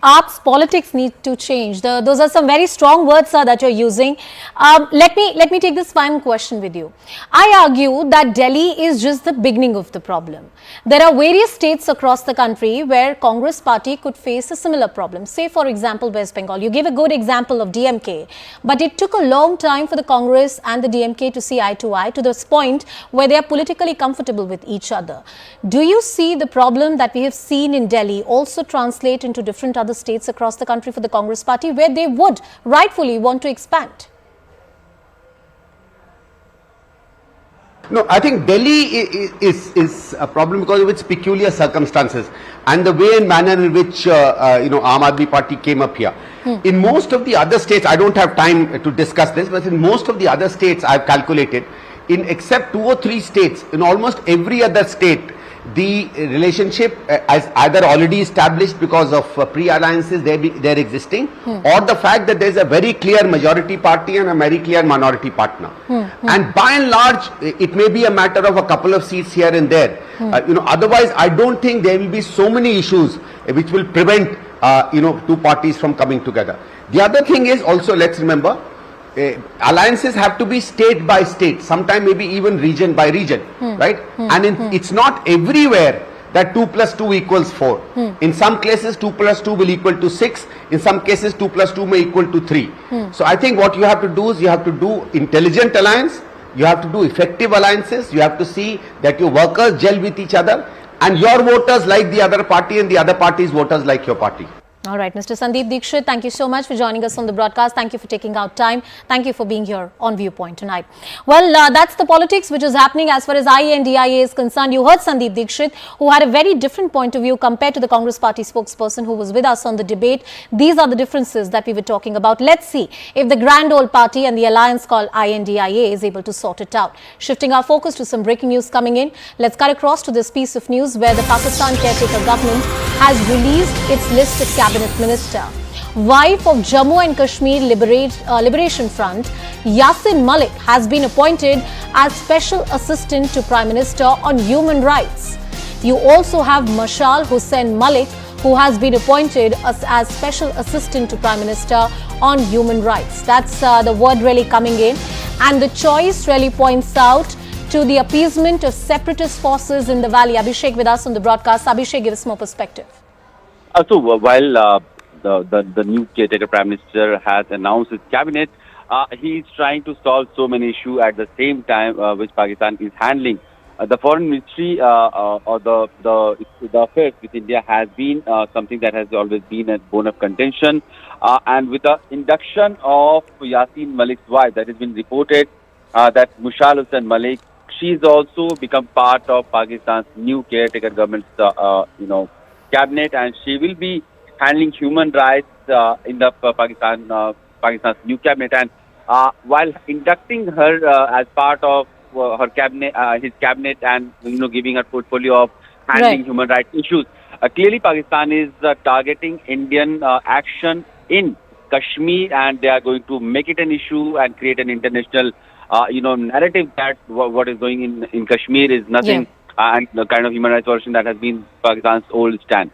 S1: AAP's politics need to change. Those are some very strong words, sir, that you're using. Let me take this final question with you. I argue that Delhi is just the beginning of the problem. There are various states across the country where Congress party could face a similar problem. Say, for example, West Bengal. You gave a good example of DMK, but it took a long time for the Congress and the DMK to see eye to eye to this point where they are politically comfortable with each other. Do you see the problem that we have seen in Delhi also translate into different other states across the country for the Congress party where they would rightfully want to expand?
S10: No, I think Delhi is a problem because of its peculiar circumstances and the way and manner in which Aam Aadmi Party came up here. In most of the other states, I don't have time to discuss this, but in most of the other states I've calculated, in except 2 or 3 states, in almost every other state, the relationship is either already established because of pre-alliances they're existing, or the fact that there's a very clear majority party and a very clear minority partner. And by and large, it may be a matter of a couple of seats here and there. Otherwise, I don't think there will be so many issues which will prevent two parties from coming together. The other thing is also, let's remember, alliances have to be state by state, sometime maybe even region by region, right? And it's not everywhere that 2 plus 2 equals 4. In some cases 2 plus 2 will equal to 6. In some cases 2 plus 2 may equal to 3. So I think what you have to do is you have to do intelligent alliance, you have to do effective alliances, you have to see that your workers gel with each other and your voters like the other party and the other party's voters like your party.
S1: All right, Mr. Sandeep Dikshit, thank you so much for joining us on the broadcast. Thank you for taking out time. Thank you for being here on Viewpoint tonight. Well, that's the politics which is happening as far as INDIA is concerned. You heard Sandeep Dikshit, who had a very different point of view compared to the Congress party spokesperson who was with us on the debate. These are the differences that we were talking about. Let's see if the grand old party and the alliance called INDIA is able to sort it out. Shifting our focus to some breaking news coming in, let's cut across to this piece of news where the Pakistan caretaker government has released its list of cabinet minister. Wife of Jammu and Kashmir Liberation Front, Yasin Malik, has been appointed as Special Assistant to Prime Minister on Human Rights. You also have Mashal Hussain Malik, who has been appointed as Special Assistant to Prime Minister on Human Rights. That's the word really coming in. And the choice really points out to the appeasement of separatist forces in the valley. Abhishek with us on the broadcast. Abhishek, give us more perspective.
S11: So while the new caretaker Prime Minister has announced his cabinet, he is trying to solve so many issues at the same time, which Pakistan is handling. The foreign ministry or the affairs with India has been something that has always been a bone of contention. And with the induction of Yasin Malik's wife, that has been reported that Mushal Hussain Malik, she's also become part of Pakistan's new caretaker government's cabinet, and she will be handling human rights in the Pakistan's new cabinet. And while inducting her as part of her cabinet, his cabinet, and giving her portfolio of handling human rights issues, clearly Pakistan is targeting Indian action in Kashmir, and they are going to make it an issue and create an international narrative that what is going in Kashmir is nothing, and the kind of human rights violation that has been Pakistan's old stand.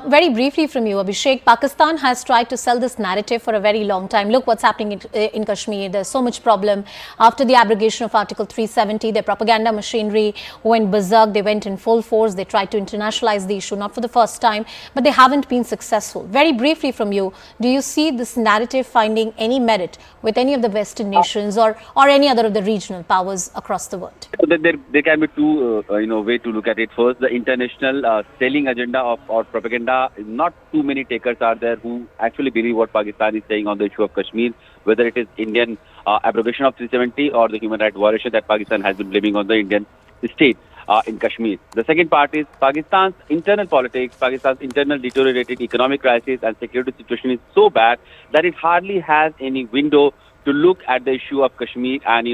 S1: Very briefly from you, Abhishek, Pakistan has tried to sell this narrative for a very long time. Look what's happening in Kashmir. There's so much problem. After the abrogation of Article 370, their propaganda machinery went berserk. They went in full force. They tried to internationalize the issue, not for the first time, but they haven't been successful. Very briefly from you, do you see this narrative finding any merit with any of the Western nations or any other of the regional powers across the world?
S11: There can be two way to look at it. First, the international selling agenda of propaganda. Not too many takers are there who actually believe what Pakistan is saying on the issue of Kashmir, whether it is Indian abrogation of 370 or the human rights violation that Pakistan has been blaming on the Indian state in Kashmir. The second part is Pakistan's internal politics, Pakistan's internal deteriorated economic crisis and security situation is so bad that it hardly has any window to look at the issue of Kashmir and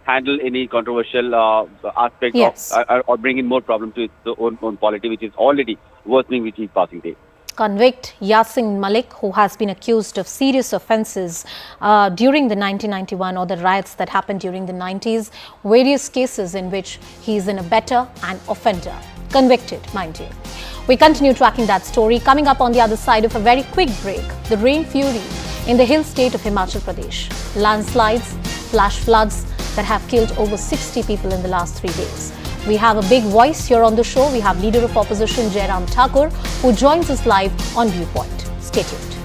S11: handle any controversial aspect or bring in more problems to its own polity, which is already worsening with each passing day.
S1: Convict Yasin Malik, who has been accused of serious offences during the 1991 or the riots that happened during the 90s, various cases in which he is an abettor and offender. Convicted, mind you. We continue tracking that story. Coming up on the other side of a very quick break, the rain fury in the hill state of Himachal Pradesh. Landslides, flash floods that have killed over 60 people in the last 3 days. We have a big voice here on the show. We have Leader of Opposition Jairam Thakur, who joins us live on Viewpoint. Stay tuned.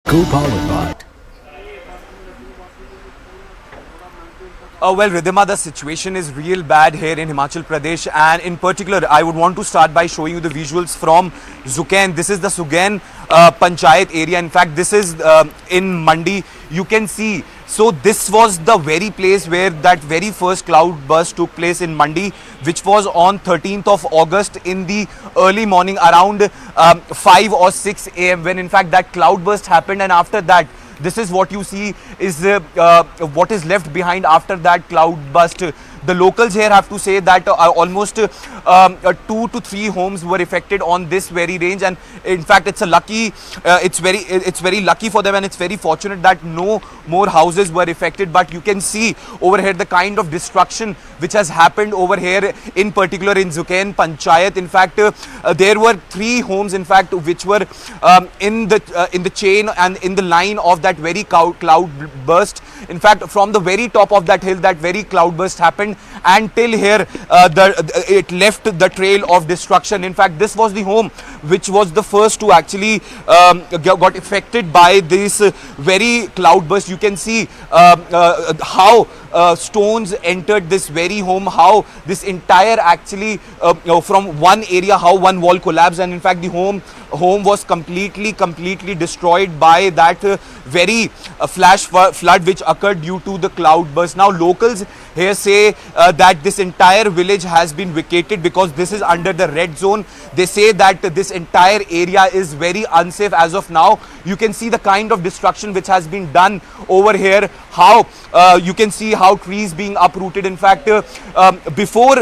S12: Co-powered. Well, Ridhima, the situation is real bad here in Himachal Pradesh, and in particular, I would want to start by showing you the visuals from Zukain. This is the Sugain Panchayat area. In fact, this is in Mandi. You can see. So this was the very place where that very first cloud burst took place in Mandi, which was on 13th of August in the early morning around 5 or 6 a.m. when in fact that cloud burst happened, and after that, this is what you see is what is left behind after that cloud burst. The locals here have to say that almost 2 to 3 homes were affected on this very range, and in fact it's very lucky for them, and it's very fortunate that no more houses were affected. But you can see over here the kind of destruction which has happened over here, in particular in Zukain Panchayat. In fact, there were 3 homes in fact which were in the chain and in the line of that very cloud burst. In fact, from the very top of that hill, that very cloud burst happened, and till here it left the trail of destruction. In fact, this was the home which was the first to actually got affected by this very cloud burst. You can see how stones entered this very home, how this entire actually from one area, how one wall collapsed, and in fact the home was completely destroyed by that very flash flood which occurred due to the cloud burst. Now locals here say that this entire village has been vacated because this is under the red zone. They say that this entire area is very unsafe as of now. You can see the kind of destruction which has been done over here, how you can see how trees being uprooted. In fact, before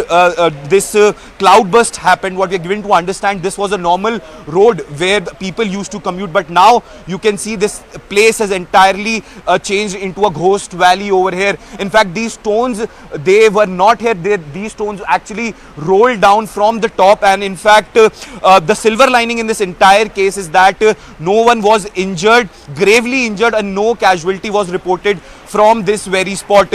S12: this cloud burst happened, what we are given to understand, this was a normal road where the people used to commute, but now you can see this place has entirely changed into a ghost valley over here. In fact, these stones, they were not here. These stones actually rolled down from the top, and in fact the silver lining in this entire case is that no one was injured, gravely injured, and no casualty was reported from this very spot.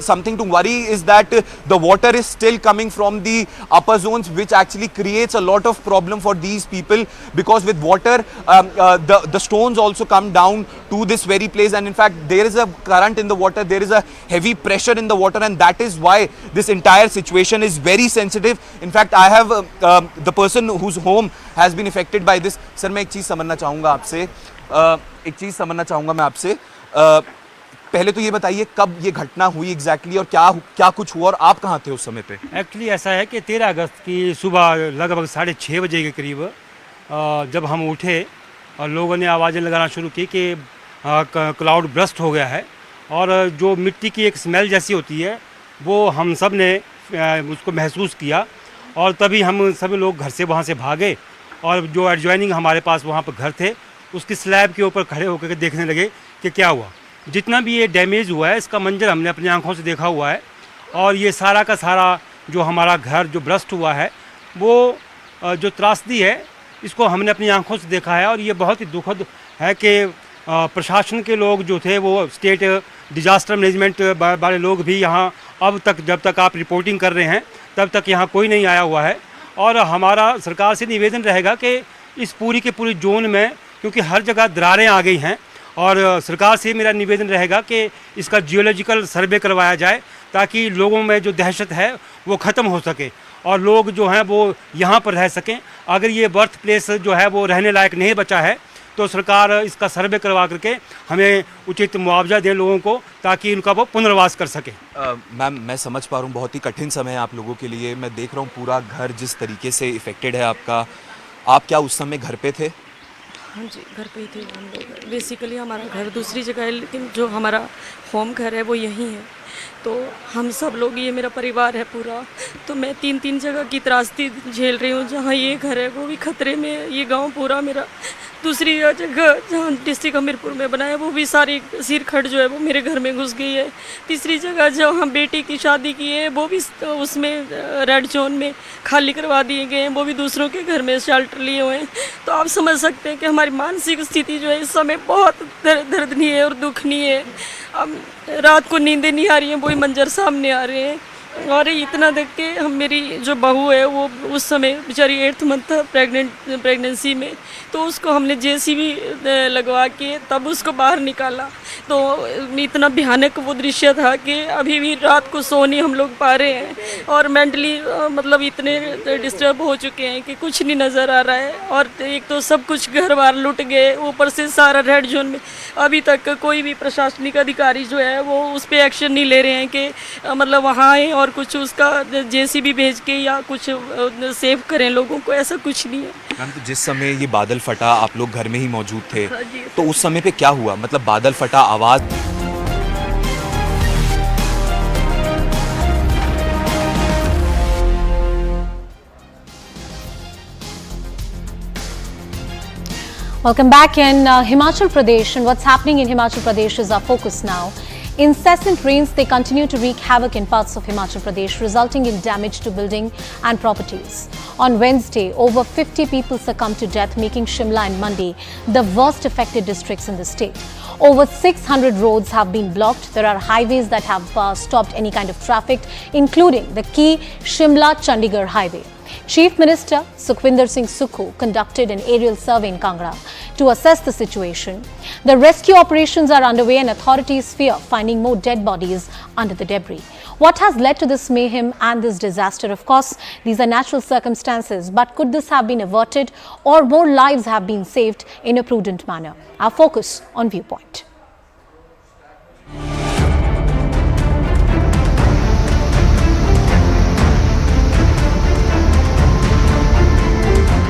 S12: Something to worry is that the water is still coming from the upper zones, which actually creates a lot of problem for these people, because with water, the stones also come down to this very place, and in fact there is a current in the water, there is a heavy pressure in the water, and that is why this entire situation is very sensitive. In fact, I have the person whose home has been affected by this. Sir, मैं एक चीज़ समझना चाहूँगा मैं आपसे, पहले तो ये बताइए कब ये घटना हुई एग्जैक्टली, और क्या कुछ हुआ, और आप कहाँ थे उस समय पे?
S13: एक्चुअली ऐसा है कि 13 अगस्त की सुबह लगभग 6:30 बजे के करीब जब हम उठे और लोगों ने आवाज़ें लगाना शुरू की कि क्लाउड ब्रस्ट हो गया है, और जो मिट्टी की एक स्मेल जैसी होती है वो हम सब ने उसको महसूस किया, और तभी हम सभी लोग घर से वहाँ से भागे, और जो एडजॉइनिंग हमारे पास वहाँ पर घर थे उसकी स्लैब के ऊपर खड़े होकर के देखने लगे कि क्या हुआ। जितना भी ये डैमेज हुआ है इसका मंजर हमने अपनी आंखों से देखा हुआ है, और ये सारा का सारा जो हमारा घर जो ब्रस्ट हुआ है वो जो त्रासदी है इसको हमने अपनी आंखों से देखा है, और ये बहुत ही दुखद है कि प्रशासन के लोग जो थे वो स्टेट डिजास्टर मैनेजमेंट वाले लोग भी यहाँ अब तक, जब तक आप रिपोर्टिंग कर रहे हैं तब तक यहाँ कोई नहीं आया हुआ है। और हमारा सरकार से निवेदन रहेगा कि इस पूरी के पूरी जोन में, क्योंकि हर जगह दरारें आ गई हैं, और सरकार से मेरा निवेदन रहेगा कि इसका जियोलॉजिकल सर्वे करवाया जाए ताकि लोगों में जो दहशत है वो ख़त्म हो सके और लोग जो हैं वो यहाँ पर रह सकें। अगर ये बर्थ प्लेस जो है वो रहने लायक नहीं बचा है तो सरकार इसका सर्वे करवा करके हमें उचित मुआवजा दे लोगों को ताकि उनका वो पुनर्वास कर सके।
S12: मैम, मैं समझ पा रहा हूँ बहुत ही कठिन समय है आप लोगों के लिए। मैं देख रहा हूँ पूरा घर जिस तरीके से इफ़ेक्टेड है आपका। आप क्या उस समय घर पे थे?
S14: हाँ जी, घर पे ही थे हम लोग। बेसिकली हमारा घर दूसरी जगह है, लेकिन जो हमारा होम घर है वो यहीं है। तो हम सब लोग, ये मेरा परिवार है पूरा, तो मैं 3 जगह की त्रासदी झेल रही हूँ। जहाँ ये घर है वो भी खतरे में है, ये गांव पूरा मेरा। दूसरी जगह जहाँ डिस्ट्रिक्ट हमीरपुर में बना है वो भी सारी सिरखट जो है वो मेरे घर में घुस गई है। तीसरी जगह जहाँ बेटी की शादी की है वो भी उसमें रेड जोन में खाली करवा दिए गए हैं, वो भी दूसरों के घर में शेल्टर लिए हुए हैं। तो आप समझ सकते हैं कि हमारी मानसिक स्थिति जो है इस समय बहुत दर्दनीय है और दुखनीय है। अब रात को नींदें नहीं आ रही हैं, वही मंजर सामने आ रहे हैं। और इतना देख के हम, मेरी जो बहू है वो उस समय बेचारी 8th मंथ था प्रेगनेंसी में, तो उसको हमने जेसीबी लगवा के तब उसको बाहर निकाला। तो इतना भयानक वो दृश्य था कि अभी भी रात को सो नहीं हम लोग पा रहे हैं, और मेंटली मतलब इतने डिस्टर्ब हो चुके हैं कि कुछ नहीं नज़र आ रहा है। और एक तो सब कुछ घर बार लुट गए, ऊपर से सारा रेड जोन में अभी तक कोई भी प्रशासनिक अधिकारी जो है वो उस पर एक्शन नहीं ले रहे हैं कि मतलब वहाँ आए और कुछ उसका जेसीबी भेज के या कुछ सेव करें लोगों को, ऐसा कुछ नहीं है।
S12: मैम, तो जिस समय ये बादल फटा आप लोग घर में ही मौजूद थे, तो उस समय पे क्या हुआ? मतलब बादल फटा, आवाज।
S1: Welcome back in Himachal Pradesh, and what's happening in Himachal Pradesh is our focus now. Incessant rains, they continue to wreak havoc in parts of Himachal Pradesh, resulting in damage to building and properties. On Wednesday, over 50 people succumbed to death, making Shimla and Mandi the worst affected districts in the state. Over 600 roads have been blocked. There are highways that have stopped any kind of traffic, including the key Shimla-Chandigarh highway. Chief Minister Sukhwinder Singh Sukhu conducted an aerial survey in Kangra to assess the situation. The rescue operations are underway and authorities fear finding more dead bodies under the debris. What has led to this mayhem and this disaster? Of course, these are natural circumstances, but could this have been averted or more lives have been saved in a prudent manner? Our focus on Viewpoint.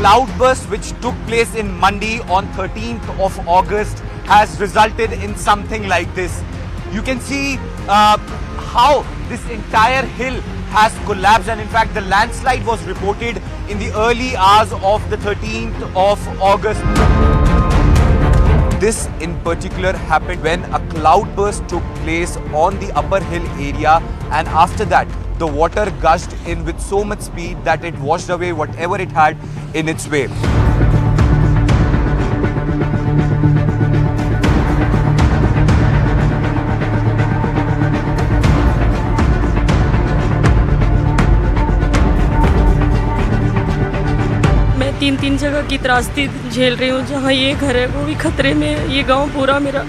S12: Cloudburst which took place in Mandi on 13th of August has resulted in something like this. You can see how this entire hill has collapsed, and in fact the landslide was reported in the early hours of the 13th of August. This in particular happened when a cloudburst took place on the upper hill area, and after that the water gushed in with so much speed that it washed away whatever it had in its way.
S14: तीन तीन जगह की त्रासदी झेल रही हूँ। जहाँ ये घर है वो भी खतरे में है, ये गांव पूरा मेरा।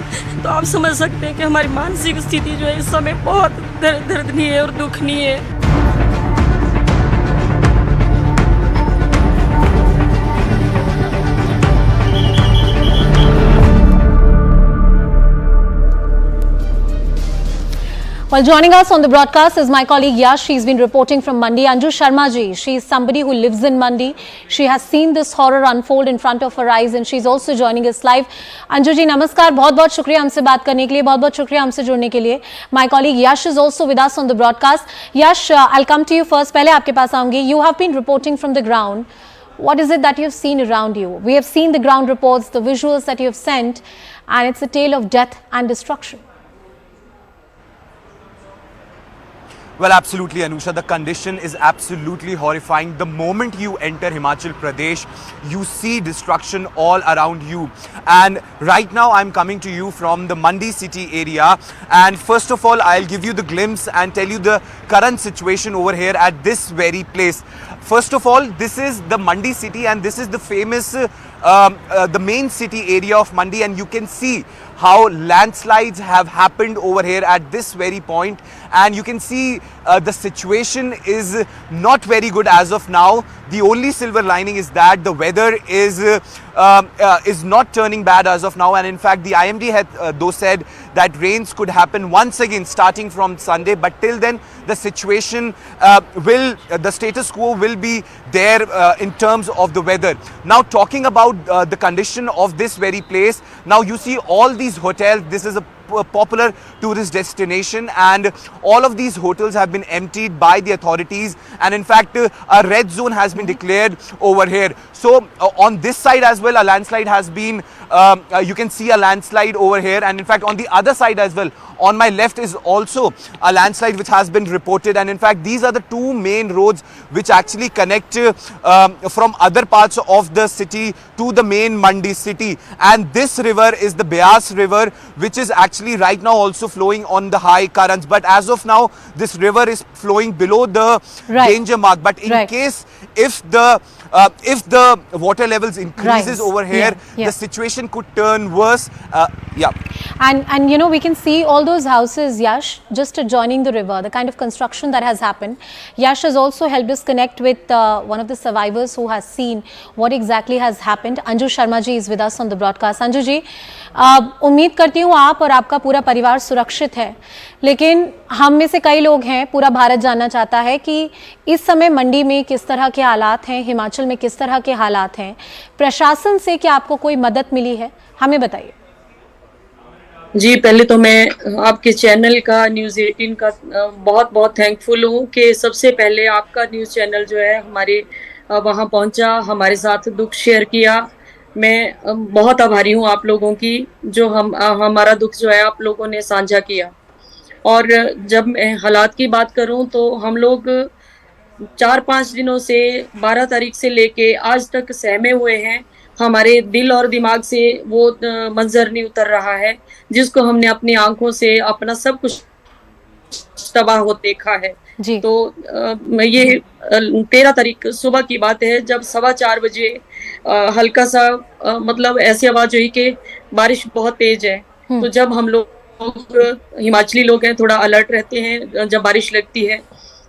S14: तो आप समझ सकते हैं कि हमारी मानसिक स्थिति जो है इस समय बहुत दर्दनीय है और दुखनीय है।
S1: Well, joining us on the broadcast is my colleague Yash. She's been reporting from Mandi. Anju Sharma ji, she is somebody who lives in Mandi. She has seen this horror unfold in front of her eyes and she's also joining us live. Anju ji, namaskar. बहुत शुक्रिया हमसे बात करने के लिए, बहुत शुक्रिया हमसे जुड़ने के लिए. My colleague Yash is also with us on the broadcast. Yash, I'll come to you first. पहले आपके पास आऊंगी. You have been reporting from the ground. What is it that you've seen around you? We have seen the ground reports, the visuals that you have sent, and it's a tale of death and destruction.
S12: Well, absolutely, Anusha. The condition is absolutely horrifying. The moment you enter Himachal Pradesh, you see destruction all around you. And right now, I'm coming to you from the Mandi city area. And first of all, I'll give you the glimpse and tell you the current situation over here at this very place. First of all, this is the Mandi city and this is the famous, the main city area of Mandi, and you can see how landslides have happened over here at this very point, and you can see the situation is not very good as of now. The only silver lining is that the weather is not turning bad as of now, and in fact the IMD had though said that rains could happen once again starting from Sunday, but till then the situation the status quo will be there in terms of the weather. Now, talking about the condition of this very place, now you see all these hotels. This is a popular tourist destination and all of these hotels have been emptied by the authorities, and in fact a red zone has been declared over here. So on this side as well a landslide has been you can see a landslide over here, and in fact on the other side as well on my left is also a landslide which has been reported, and in fact these are the two main roads which actually connect from other parts of the city to the main Mandi city, and this river is the Beas river, which is actually right now also flowing on the high currents, but as of now this river is flowing below the danger mark. But in case if the water levels increases over here, the situation could turn worse.
S1: And you know, we can see all those houses, Yash, just adjoining the river, the kind of construction that has happened. Yash has also helped us connect with one of the survivors who has seen what exactly has happened. Anju Sharma ji is with us on the broadcast. Anju ji, उम्मीद करती हूँ आप और आपका पूरा परिवार सुरक्षित है, लेकिन हम में से कई लोग हैं, पूरा भारत जानना चाहता है कि इस समय मंडी में किस तरह के हालात हैं, हिमाचल में किस तरह के हालात हैं, प्रशासन से क्या आपको कोई मदद मिली है, हमें बताइए।
S14: जी, पहले तो मैं आपके चैनल का न्यूज़ 18 का बहुत बहुत थैंकफुल हूँ कि सबसे पहले आपका न्यूज़ चैनल जो है हमारे वहाँ पहुँचा, हमारे साथ दुख शेयर किया। मैं बहुत आभारी हूँ आप लोगों की, जो हमारा दुख जो है आप लोगों ने साझा किया। और जब मैं हालात की बात करूँ तो हम लोग 4-5 दिनों से 12 तारीख से लेके आज तक सहमे हुए हैं। हमारे दिल और दिमाग से वो मंजर नहीं उतर रहा है जिसको हमने अपनी आंखों से अपना सब कुछ तबाह हो देखा है। तो ये 13 तारीख सुबह की बात है जब 4:15 बजे हल्का सा मतलब ऐसी आवाज हुई कि बारिश बहुत तेज है। तो जब हम लोग हिमाचली लोग हैं, थोड़ा अलर्ट रहते हैं जब बारिश लगती है,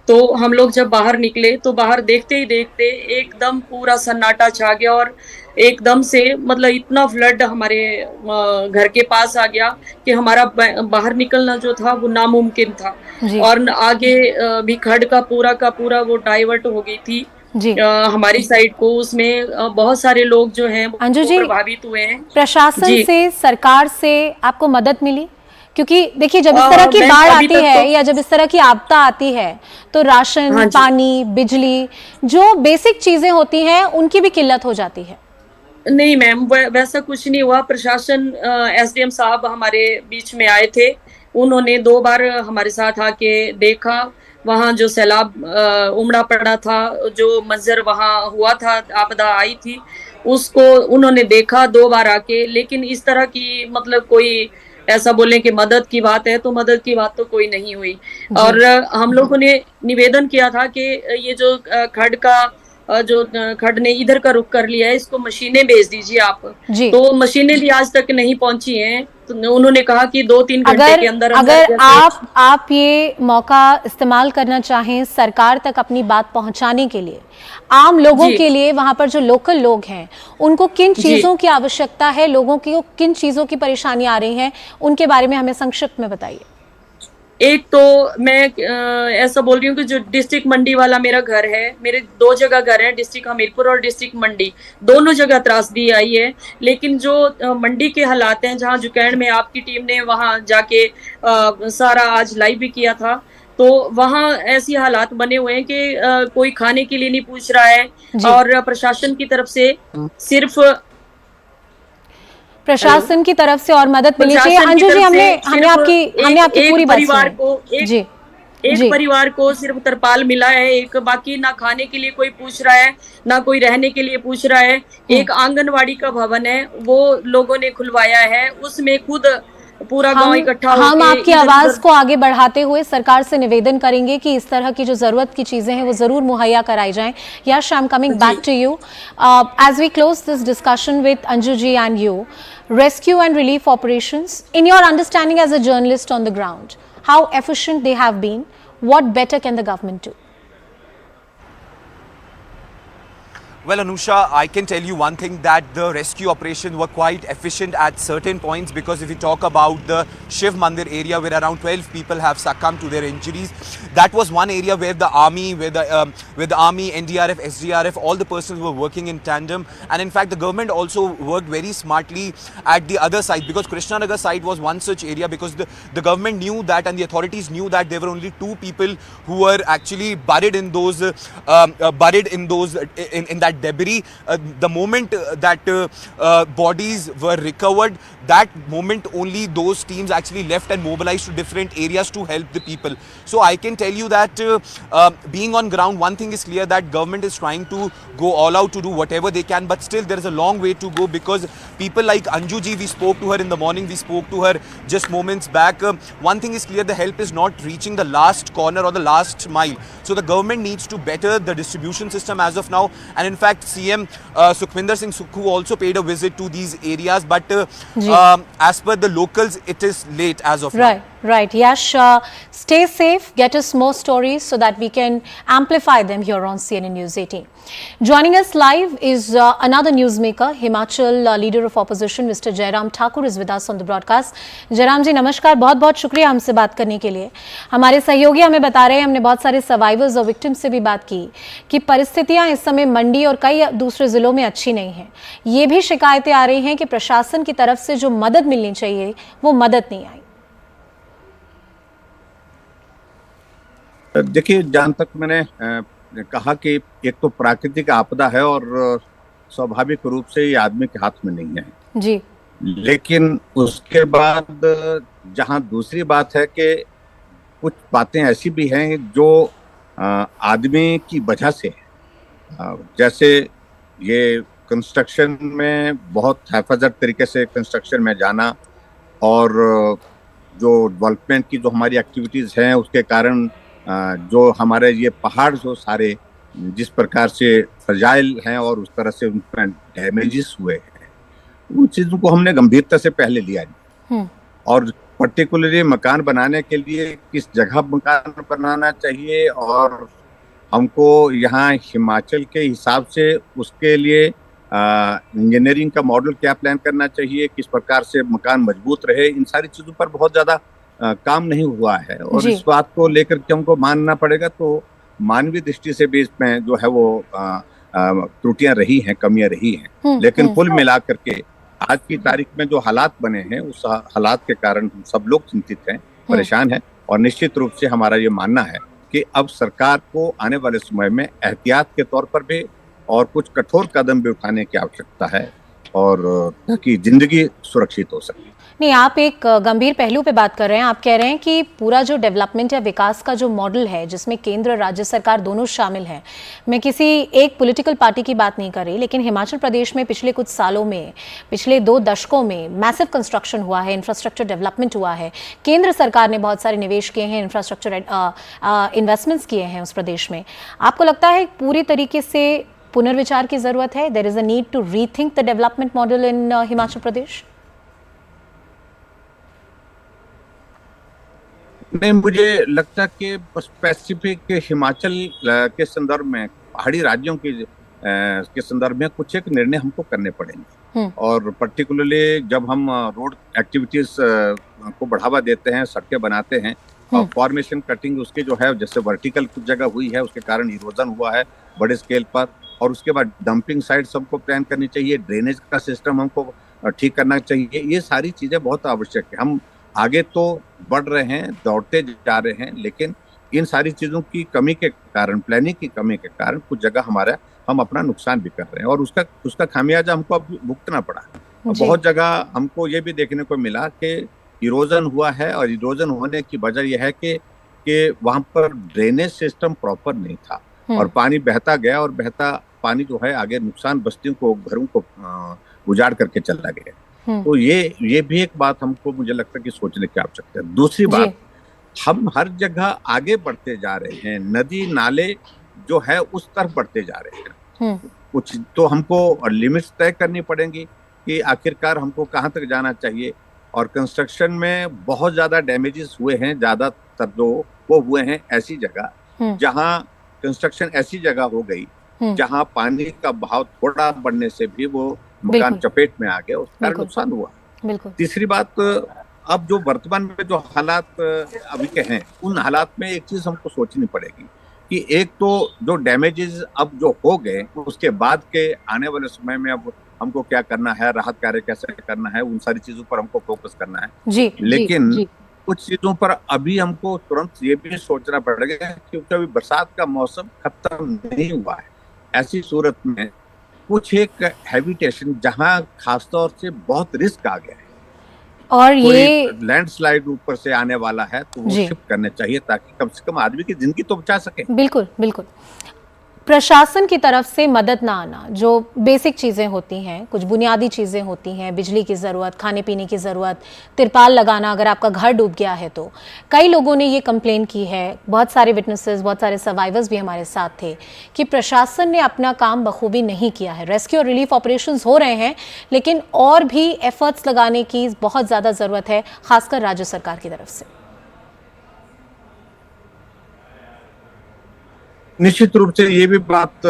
S14: तो हम लोग जब बाहर निकले तो बाहर देखते ही देखते एकदम पूरा सन्नाटा छा गया और एकदम से मतलब इतना फ्लड हमारे घर के पास आ गया कि हमारा बाहर निकलना जो था वो नामुमकिन था। और आगे भी खड़ का पूरा वो डाइवर्ट हो गई थी हमारी साइड को। उसमें बहुत सारे लोग जो हैं
S1: अंजू जी
S14: प्रभावित हुए हैं।
S1: प्रशासन से, सरकार से आपको मदद मिली? क्योंकि देखिए जब इस तरह की बाढ़ आती है या जब इस तरह की आपदा आती है तो राशन, पानी, बिजली, जो बेसिक चीजें होती हैं उनकी भी किल्लत हो जाती है।
S14: नहीं मैम, वैसा कुछ नहीं हुआ। प्रशासन एसडीएम साहब हमारे बीच में आए थे, उन्होंने 2 बार हमारे साथ आके देखा, वहाँ जो सैलाब उमड़ा पड़ा था, जो मंजर वहाँ हुआ था, आपदा आई थी, उसको उन्होंने देखा 2 बार आके। लेकिन इस तरह की मतलब कोई ऐसा बोलें कि मदद की बात है तो मदद की बात तो कोई नहीं हुई। और हम लोगों ने निवेदन किया था कि ये जो खड़ का जो खड ने इधर का रुख कर लिया है, इसको मशीनें भेज दीजिए आप। तो मशीनें भी आज तक नहीं पहुंची हैं। तो उन्होंने कहा कि 2-3 घंटे के अंदर
S1: अगर आप ये मौका इस्तेमाल करना चाहें सरकार तक अपनी बात पहुंचाने के लिए, आम लोगों के लिए, वहां पर जो लोकल लोग हैं उनको किन चीजों की आवश्यकता है, लोगों की किन चीजों की परेशानी आ रही है, उनके बारे में हमें संक्षिप्त में बताइए।
S14: एक तो मैं ऐसा बोल रही हूँ कि जो डिस्ट्रिक्ट मंडी वाला मेरा घर है, मेरे 2 जगह घर है, डिस्ट्रिक्ट हमीरपुर और डिस्ट्रिक्ट मंडी, दोनों जगह त्रासदी आई है। लेकिन जो मंडी के हालात हैं, जहाँ जुकैन में आपकी टीम ने वहां जाके सारा आज लाइव भी किया था, तो वहां ऐसी हालात बने हुए हैं कि कोई खाने के लिए नहीं पूछ रहा है और प्रशासन की तरफ से सिर्फ
S1: प्रशासन की तरफ से और मदद मिलनी चाहिए। अंजू जी, हमने आपकी पूरी बात सुनी।
S14: एक परिवार को सिर्फ तरपाल मिला है, एक बाकी ना खाने के लिए कोई पूछ रहा है, ना कोई रहने के लिए पूछ रहा है। एक आंगनवाड़ी का भवन है, वो लोगों ने खुलवाया है, उसमें खुद पूरा गांव इकट्ठा होकर
S1: हम आपकी आवाज को आगे बढ़ाते हुए सरकार से निवेदन करेंगे कि इस तरह की जो जरूरत की चीजें हैं वो जरूर मुहैया कराई जाएं। Yes, I am coming back to you as we close this discussion with Anju ji and you. Rescue and relief operations, in your understanding as a journalist on the ground, how efficient they have been, what better can the government do?
S12: Well, Anusha, I can tell you one thing, that the rescue operations were quite efficient at certain points, because if you talk about the Shiv Mandir area where around 12 people have succumbed to their injuries, that was one area where the army, NDRF, SDRF, all the persons were working in tandem. And in fact, the government also worked very smartly at the other side, because Krishnanagar side was one such area, because the government knew that and the authorities knew that there were only 2 people who were actually buried in that debris. The moment that bodies were recovered, that moment only those teams actually left and mobilized to different areas to help the people. So I can tell you that being on ground, one thing is clear, that government is trying to go all out to do whatever they can, but still there is a long way to go, because people like Anju ji, we spoke to her in the morning, we spoke to her just moments back. One thing is clear, the help is not reaching the last corner or the last mile. So the government needs to better the distribution system as of now. And in fact, CM Sukhvinder Singh Sukhu also paid a visit to these areas, but as per the locals, it is late as of now.
S1: Right. Yash, stay safe, get us more stories so that we can amplify them here on CNN News 18. Joining us live is another newsmaker, Himachal leader of opposition, Mr. Jairam Thakur is with us on the broadcast. Jairam ji, नमस्कार, बहुत बहुत शुक्रिया हमसे बात करने के लिए। हमारे सहयोगी हमें बता रहे हैं, हमने बहुत सारे सर्वाइवर्स और विक्टिम्स से भी बात की कि परिस्थितियां इस समय मंडी और कई दूसरे जिलों में अच्छी नहीं हैं। ये भी शिकायतें आ रही हैं कि प्रशासन की तरफ से जो मदद मिलनी चाहिए वो मदद नहीं आई।
S15: देखिए, जहाँ तक मैंने कहा कि एक तो प्राकृतिक आपदा है और स्वाभाविक रूप से ये आदमी के हाथ में नहीं है
S1: जी,
S15: लेकिन उसके बाद जहाँ दूसरी बात है कि कुछ बातें ऐसी भी हैं जो आदमी की वजह से, जैसे ये कंस्ट्रक्शन में बहुत हैफाजत तरीके से कंस्ट्रक्शन में जाना और जो डेवलपमेंट की जो हमारी एक्टिविटीज हैं उसके कारण जो हमारे ये पहाड़ जो सारे जिस प्रकार से फ्रजाइल हैं और उस तरह से उनमें डैमेजेस हुए हैं, उन चीज़ों को हमने गंभीरता से पहले लिया नहीं। और पर्टिकुलरली मकान बनाने के लिए किस जगह मकान बनाना चाहिए और हमको यहाँ हिमाचल के हिसाब से उसके लिए इंजीनियरिंग का मॉडल क्या प्लान करना चाहिए, किस प्रकार से मकान मजबूत रहे, इन सारी चीज़ों पर बहुत ज़्यादा काम नहीं हुआ है। और इस बात को लेकर के हमको मानना पड़ेगा, तो मानवीय दृष्टि से भी इसमें जो है वो त्रुटियां रही हैं, कमियां रही हैं। लेकिन कुल मिलाकर के आज की तारीख में जो हालात बने हैं उस हालात के कारण हम सब लोग चिंतित हैं, परेशान हैं। और निश्चित रूप से हमारा ये मानना है कि अब सरकार को आने वाले समय में एहतियात के तौर पर भी और कुछ कठोर कदम भी उठाने की आवश्यकता है, और ताकि जिंदगी सुरक्षित हो सके।
S1: नहीं, आप एक गंभीर पहलू पे बात कर रहे हैं। आप कह रहे हैं कि पूरा जो डेवलपमेंट या विकास का जो मॉडल है जिसमें केंद्र राज्य सरकार दोनों शामिल हैं, मैं किसी एक पॉलिटिकल पार्टी की बात नहीं कर रही, लेकिन हिमाचल प्रदेश में पिछले कुछ सालों में, पिछले 2 दशकों में मैसिव कंस्ट्रक्शन हुआ है, इंफ्रास्ट्रक्चर डेवलपमेंट हुआ है। केंद्र सरकार ने बहुत सारे निवेश किए हैं, इंफ्रास्ट्रक्चर इन्वेस्टमेंट्स किए हैं उस प्रदेश में। आपको लगता है पूरी तरीके से पुनर्विचार की जरूरत है? There is a need to rethink the development model in Himachal Pradesh?
S15: नहीं, मुझे लगता है कि स्पेसिफिक हिमाचल के संदर्भ में, पहाड़ी राज्यों के संदर्भ में कुछ एक निर्णय हमको करने पड़ेंगे। और पर्टिकुलरली जब हम रोड एक्टिविटीज को बढ़ावा देते हैं, सड़कें बनाते हैं, और फॉर्मेशन कटिंग उसके जो है, जैसे वर्टिकल कुछ जगह हुई है, उसके कारण इरोजन हुआ है बड़े स्केल पर, और उसके बाद डंपिंग साइट हमको प्लान करनी चाहिए, ड्रेनेज का सिस्टम हमको ठीक करना चाहिए। ये सारी चीजें बहुत आवश्यक है। हम आगे तो बढ़ रहे हैं, दौड़ते जा रहे हैं, लेकिन इन सारी चीजों की कमी के कारण, प्लानिंग की कमी के कारण कुछ जगह हम अपना नुकसान भी कर रहे हैं, और उसका खामियाजा हमको अब भुगतना पड़ा। बहुत जगह हमको ये भी देखने को मिला कि इरोजन हुआ है, और इरोजन होने की वजह यह है कि वहां पर ड्रेनेज सिस्टम प्रॉपर नहीं था, और पानी बहता गया, और बहता पानी जो है आगे नुकसान बस्तियों को, घरों को उजाड़ करके चला गया। तो ये भी एक बात हमको, मुझे लगता है कि सोचने की आवश्यकता है। दूसरी बात, हम हर जगह आगे बढ़ते जा रहे हैं, नदी नाले जो है उस तरफ बढ़ते जा रहे हैं। कुछ तो हमको लिमिट्स तय करनी पड़ेंगी कि आखिरकार हमको कहाँ तक जाना चाहिए। और कंस्ट्रक्शन में बहुत ज्यादा डैमेजेस हुए हैं, ज्यादातर जो वो हुए हैं ऐसी जगह जहाँ कंस्ट्रक्शन ऐसी जगह हो गई जहाँ पानी का बहाव थोड़ा बढ़ने से भी वो मकान चपेट में आ गया, उसका नुकसान हुआ। तीसरी बात, अब जो वर्तमान में जो हालात अभी के हैं, उन हालात में एक चीज हमको सोचनी पड़ेगी कि एक तो जो डैमेजेस अब जो हो गए, उसके बाद के आने वाले समय में अब हमको क्या करना है, राहत कार्य कैसे करना है, उन सारी चीजों पर हमको फोकस करना है। लेकिन कुछ चीजों पर अभी हमको तुरंत ये भी सोचना पड़ेगा, क्योंकि अभी बरसात का मौसम खत्म नहीं हुआ है। ऐसी सूरत में कुछ एक हैबिटेशन जहां खासतौर से बहुत रिस्क आ गया है, और ये लैंडस्लाइड ऊपर से आने वाला है, तो वो शिफ्ट करने चाहिए, ताकि कम से कम आदमी की जिंदगी तो बचा सके।
S1: बिल्कुल बिल्कुल। प्रशासन की तरफ से मदद ना आना, जो बेसिक चीज़ें होती हैं, कुछ बुनियादी चीज़ें होती हैं, बिजली की ज़रूरत, खाने पीने की ज़रूरत, तिरपाल लगाना अगर आपका घर डूब गया है तो। कई लोगों ने ये कंप्लेन की है, बहुत सारे विटनेसेस, बहुत सारे सर्वाइवर्स भी हमारे साथ थे, कि प्रशासन ने अपना काम बखूबी नहीं किया है। रेस्क्यू और रिलीफ ऑपरेशंस हो रहे हैं, लेकिन और भी एफर्ट्स लगाने की बहुत ज़्यादा ज़रूरत है, खासकर राज्य सरकार की तरफ से।
S15: निश्चित रूप से ये भी बात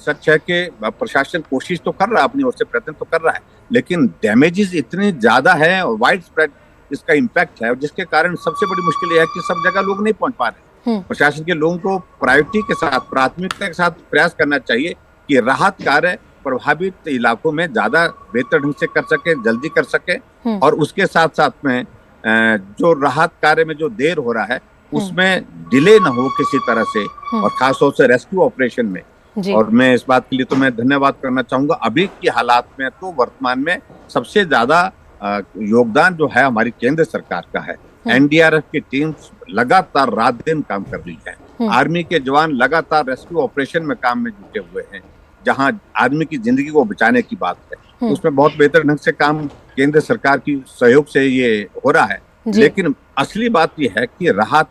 S15: सच है कि प्रशासन कोशिश तो कर रहा है, अपनी ओर से प्रयत्न तो कर रहा है, लेकिन डैमेजेस इतने ज्यादा है और वाइड स्प्रेड इसका इम्पैक्ट है, जिसके कारण सबसे बड़ी मुश्किल यह है कि सब जगह लोग नहीं पहुंच पा रहे। प्रशासन के लोगों को प्रायोरिटी के साथ, प्राथमिकता के साथ प्रयास करना चाहिए कि राहत कार्य प्रभावित इलाकों में ज्यादा बेहतर ढंग से कर सके, जल्दी कर सके, और उसके साथ साथ में जो राहत कार्य में जो देर हो रहा है उसमें डिले न हो किसी तरह से, और खासतौर से रेस्क्यू ऑपरेशन में। और मैं इस बात के लिए तो मैं धन्यवाद करना चाहूंगा, अभी की हालात में तो वर्तमान में सबसे ज्यादा योगदान जो है हमारी केंद्र सरकार का है। एनडीआरएफ की टीम लगातार रात दिन काम कर रही है, आर्मी के जवान लगातार रेस्क्यू ऑपरेशन में काम में जुटे हुए हैं, जहां आदमी की जिंदगी को बचाने की बात है, उसमें बहुत बेहतर ढंग से काम केंद्र सरकार की सहयोग से ये हो रहा है। लेकिन असली बात यह है कि राहत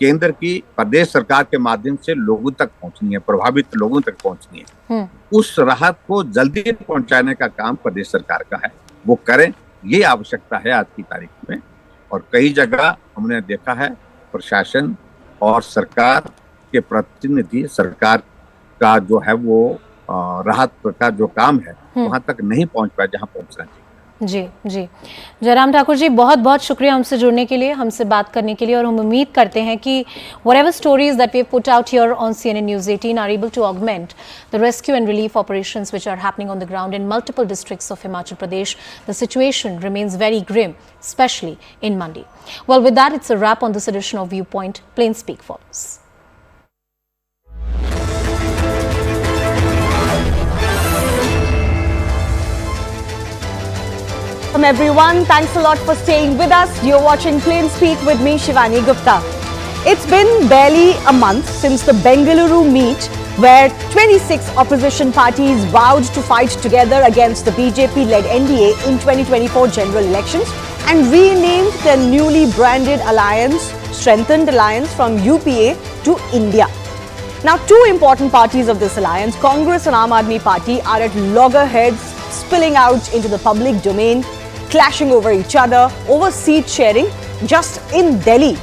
S15: केंद्र की प्रदेश सरकार के माध्यम से लोगों तक पहुंचनी है, प्रभावित लोगों तक पहुंचनी है। उस राहत को जल्दी पहुंचाने का काम प्रदेश सरकार का है, वो करें, ये आवश्यकता है आज की तारीख में। और कई जगह हमने देखा है प्रशासन और सरकार के प्रतिनिधि, सरकार का जो है वो राहत का जो काम है वहां तक नहीं पहुंच पाया जहां पहुंचना चाहिए।
S1: जी जी, जयराम ठाकुर जी, बहुत बहुत शुक्रिया हमसे जुड़ने के लिए, हमसे बात करने के लिए, और हम उम्मीद करते हैं कि whatever stories that we have put out here on CNN News 18 are able to augment the rescue and relief operations which are happening on the ground in multiple districts of Himachal Pradesh. The situation remains very grim, especially in Mandi. Well, with that, it's a wrap on this edition of Viewpoint. Plain Speak follows.
S16: Welcome everyone, thanks a lot for staying with us. You're watching Plain Speak with me, Shivani Gupta. It's been barely a month since the Bengaluru meet where 26 opposition parties vowed to fight together against the BJP-led NDA in 2024 general elections and renamed their newly branded alliance, strengthened alliance from UPA to India. Now, two important parties of this alliance, Congress and Aam Aadmi Party, are at loggerheads, spilling out into the public domain, clashing over each other, over seat sharing just in Delhi.